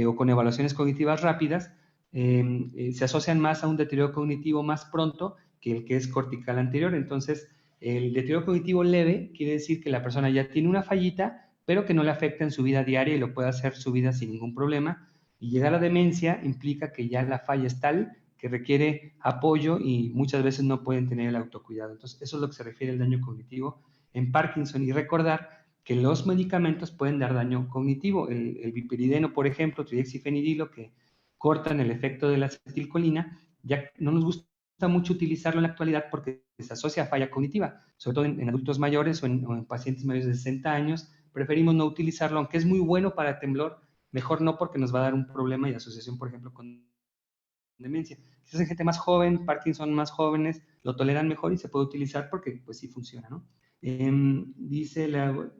o con evaluaciones cognitivas rápidas, se asocian más a un deterioro cognitivo más pronto que el que es cortical anterior. Entonces, el deterioro cognitivo leve quiere decir que la persona ya tiene una fallita, pero que no le afecta en su vida diaria y lo puede hacer su vida sin ningún problema. Y llegar a la demencia implica que ya la falla es tal que requiere apoyo y muchas veces no pueden tener el autocuidado. Entonces, eso es lo que se refiere al daño cognitivo en Parkinson. Y recordar que los medicamentos pueden dar daño cognitivo. El viperideno, por ejemplo, tridexifenidilo, que cortan el efecto de la acetilcolina, ya no nos gusta mucho utilizarlo en la actualidad porque se asocia a falla cognitiva, sobre todo en adultos mayores o en pacientes mayores de 60 años. Preferimos no utilizarlo, aunque es muy bueno para temblor, mejor no porque nos va a dar un problema y asociación, por ejemplo, con demencia. Quizás en gente más joven, Parkinson más jóvenes, lo toleran mejor y se puede utilizar porque pues sí funciona, ¿no? Dice la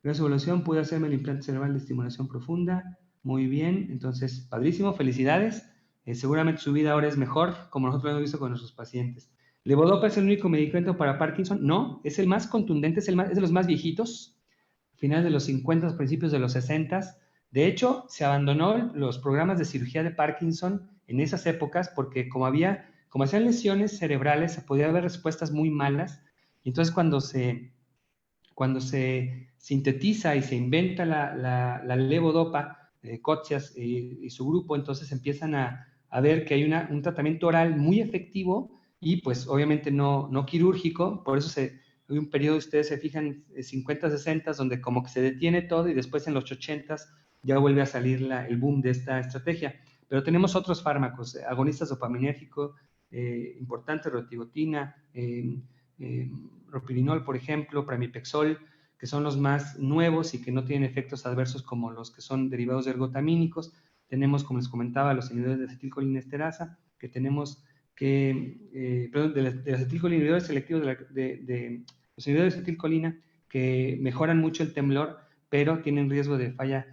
evaluación, pude hacerme el implante cerebral de estimulación profunda. Muy bien, entonces, padrísimo, felicidades. Seguramente su vida ahora es mejor, como nosotros lo hemos visto con nuestros pacientes. ¿Levodopa es el único medicamento para Parkinson? No, es el más contundente, es de los más viejitos, finales de los 50, principios de los 60. De hecho, se abandonó los programas de cirugía de Parkinson en esas épocas porque como hacían lesiones cerebrales, se podía haber respuestas muy malas. Y entonces cuando se sintetiza y se inventa la levodopa, Cotsias y su grupo, entonces empiezan a ver que hay un tratamiento oral muy efectivo y pues obviamente no quirúrgico, por eso hay un periodo, ustedes se fijan, 50, 60, donde como que se detiene todo y después en los 80 ya vuelve a salir el boom de esta estrategia. Pero tenemos otros fármacos, agonistas dopaminérgicos, importantes, rotigotina, ropirinol, por ejemplo, pramipexol, que son los más nuevos y que no tienen efectos adversos como los que son derivados de ergotamínicos. Tenemos, como les comentaba, los inhibidores de acetilcolinesterasa que tenemos perdón, de los acetilcolinidores selectivos, los inhibidores de acetilcolina, que mejoran mucho el temblor, pero tienen riesgo de falla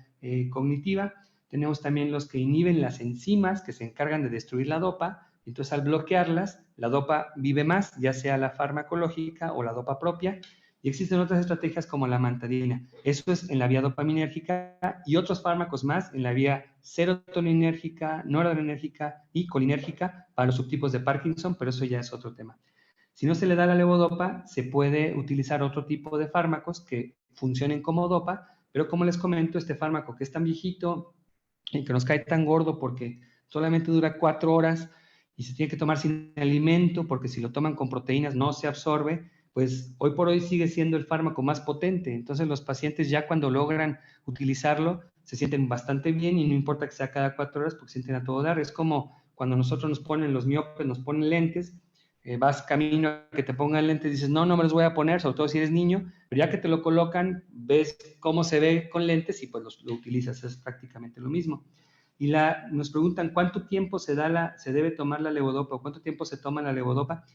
cognitiva. Tenemos también los que inhiben las enzimas que se encargan de destruir la dopa. Entonces, al bloquearlas, la dopa vive más, ya sea la farmacológica o la dopa propia. Y existen otras estrategias como la amantadina. Eso es en la vía dopaminérgica, y otros fármacos más en la vía serotoninérgica, noradrenérgica y colinérgica para los subtipos de Parkinson, pero eso ya es otro tema. Si no se le da la levodopa, se puede utilizar otro tipo de fármacos que funcionen como dopa, pero como les comento, este fármaco que es tan viejito y que nos cae tan gordo porque solamente dura 4 horas y se tiene que tomar sin alimento, porque si lo toman con proteínas no se absorbe, pues hoy por hoy sigue siendo el fármaco más potente. Entonces los pacientes, ya cuando logran utilizarlo, se sienten bastante bien, y no importa que sea cada 4 horas porque sienten a todo dar. Es como cuando nosotros nos ponen, los miopes nos ponen lentes, vas camino a que te pongan lentes y dices, no me los voy a poner, sobre todo si eres niño, pero ya que te lo colocan, ves cómo se ve con lentes y pues lo utilizas. Es prácticamente lo mismo. Y nos preguntan cuánto tiempo se debe tomar la levodopa, o cuánto tiempo se toma la levodopa.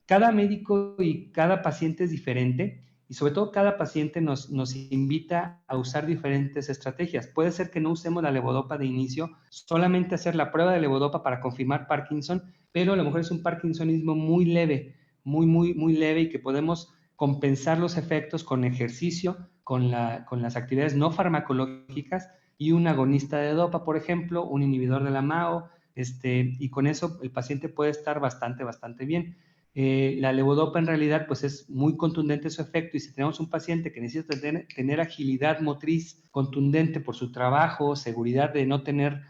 Cada médico y cada paciente es diferente, y sobre todo cada paciente nos invita a usar diferentes estrategias. Puede ser que no usemos la levodopa de inicio, solamente hacer la prueba de levodopa para confirmar Parkinson, pero a lo mejor es un parkinsonismo muy leve, muy leve, y que podemos compensar los efectos con ejercicio, con las actividades no farmacológicas y un agonista de dopa, por ejemplo, un inhibidor de la MAO, y con eso el paciente puede estar bastante bien. La levodopa en realidad pues es muy contundente su efecto, y si tenemos un paciente que necesita tener agilidad motriz contundente por su trabajo, seguridad de no tener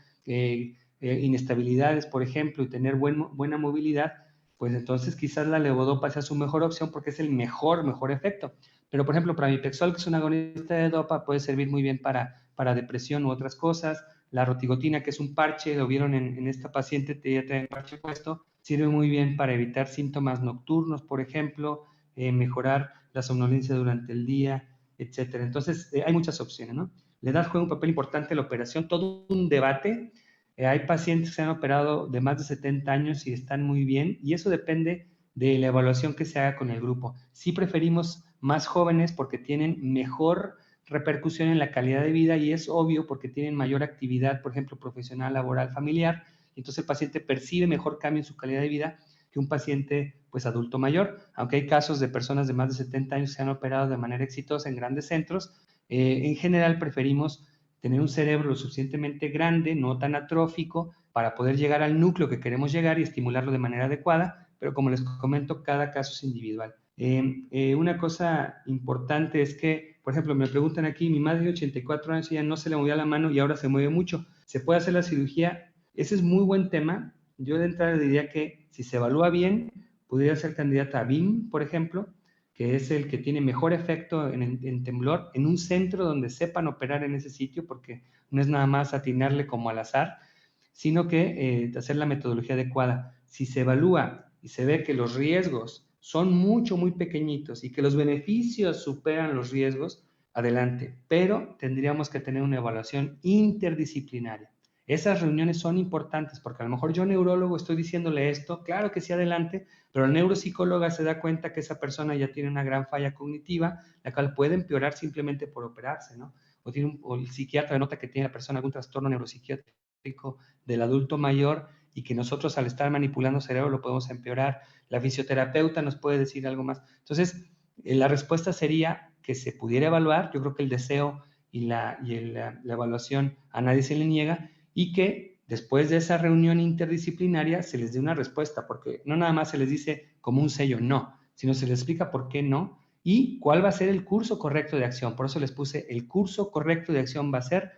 inestabilidades, por ejemplo, y tener buena movilidad, pues entonces quizás la levodopa sea su mejor opción, porque es el mejor efecto. Pero por ejemplo, pramipexol, que es un agonista de dopa, puede servir muy bien para depresión u otras cosas. La rotigotina, que es un parche, lo vieron en esta paciente, ya trae el parche puesto, sirve muy bien para evitar síntomas nocturnos, por ejemplo, mejorar la somnolencia durante el día, etcétera. Entonces, hay muchas opciones, ¿no? La edad juega un papel importante en la operación, todo un debate. Hay pacientes que se han operado de más de 70 años y están muy bien, y eso depende de la evaluación que se haga con el grupo. Sí preferimos más jóvenes porque tienen mejor repercusión en la calidad de vida, y es obvio porque tienen mayor actividad, por ejemplo, profesional, laboral, familiar. Entonces el paciente percibe mejor cambio en su calidad de vida que un paciente pues adulto mayor, aunque hay casos de personas de más de 70 años que se han operado de manera exitosa en grandes centros. En general preferimos tener un cerebro lo suficientemente grande, no tan atrófico, para poder llegar al núcleo que queremos llegar y estimularlo de manera adecuada, pero como les comento, cada caso es individual. Una cosa importante es que, por ejemplo, me preguntan aquí, mi madre de 84 años, ya no se le movía la mano y ahora se mueve mucho. ¿Se puede hacer la cirugía? Ese es muy buen tema. Yo de entrada diría que si se evalúa bien, pudiera ser candidata a BIM, por ejemplo, que es el que tiene mejor efecto en temblor, en un centro donde sepan operar en ese sitio, porque no es nada más atinarle como al azar, sino que hacer la metodología adecuada. Si se evalúa y se ve que los riesgos son muy pequeñitos y que los beneficios superan los riesgos, adelante, pero tendríamos que tener una evaluación interdisciplinaria. Esas reuniones son importantes, porque a lo mejor yo, neurólogo, estoy diciéndole esto, claro que sí, adelante, pero el neuropsicóloga se da cuenta que esa persona ya tiene una gran falla cognitiva, la cual puede empeorar simplemente por operarse, ¿no? O el psiquiatra nota que tiene la persona algún trastorno neuropsiquiátrico del adulto mayor, y que nosotros, al estar manipulando cerebro, lo podemos empeorar. La fisioterapeuta nos puede decir algo más. Entonces, la respuesta sería que se pudiera evaluar. Yo creo que el deseo y la evaluación a nadie se le niega, y que después de esa reunión interdisciplinaria se les dé una respuesta, porque no nada más se les dice como un sello no, sino se les explica por qué no y cuál va a ser el curso correcto de acción. Por eso les puse el curso correcto de acción: va a ser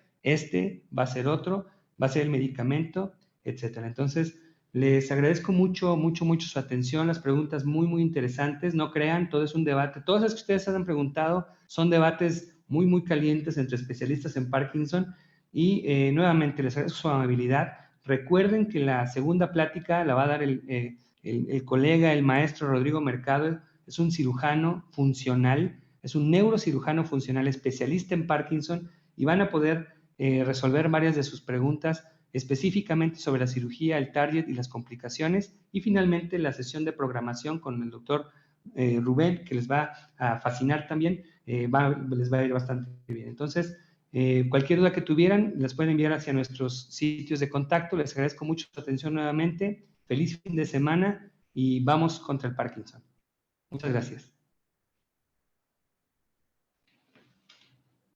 va a ser otro, va a ser el medicamento, etcétera. Entonces, les agradezco mucho su atención, las preguntas muy interesantes. No crean, todo es un debate. Todas las que ustedes han preguntado son debates muy calientes entre especialistas en Parkinson. Y nuevamente les agradezco su amabilidad. Recuerden que la segunda plática la va a dar el colega, el maestro Rodrigo Mercado. Es un cirujano funcional, es un neurocirujano funcional especialista en Parkinson, y van a poder resolver varias de sus preguntas específicamente sobre la cirugía, el target y las complicaciones, y finalmente la sesión de programación con el doctor Rubén, que les va a fascinar también, les va a ir bastante bien. Entonces, cualquier duda que tuvieran, las pueden enviar hacia nuestros sitios de contacto. Les agradezco mucho su atención nuevamente. Feliz fin de semana y vamos contra el Parkinson. Muchas gracias.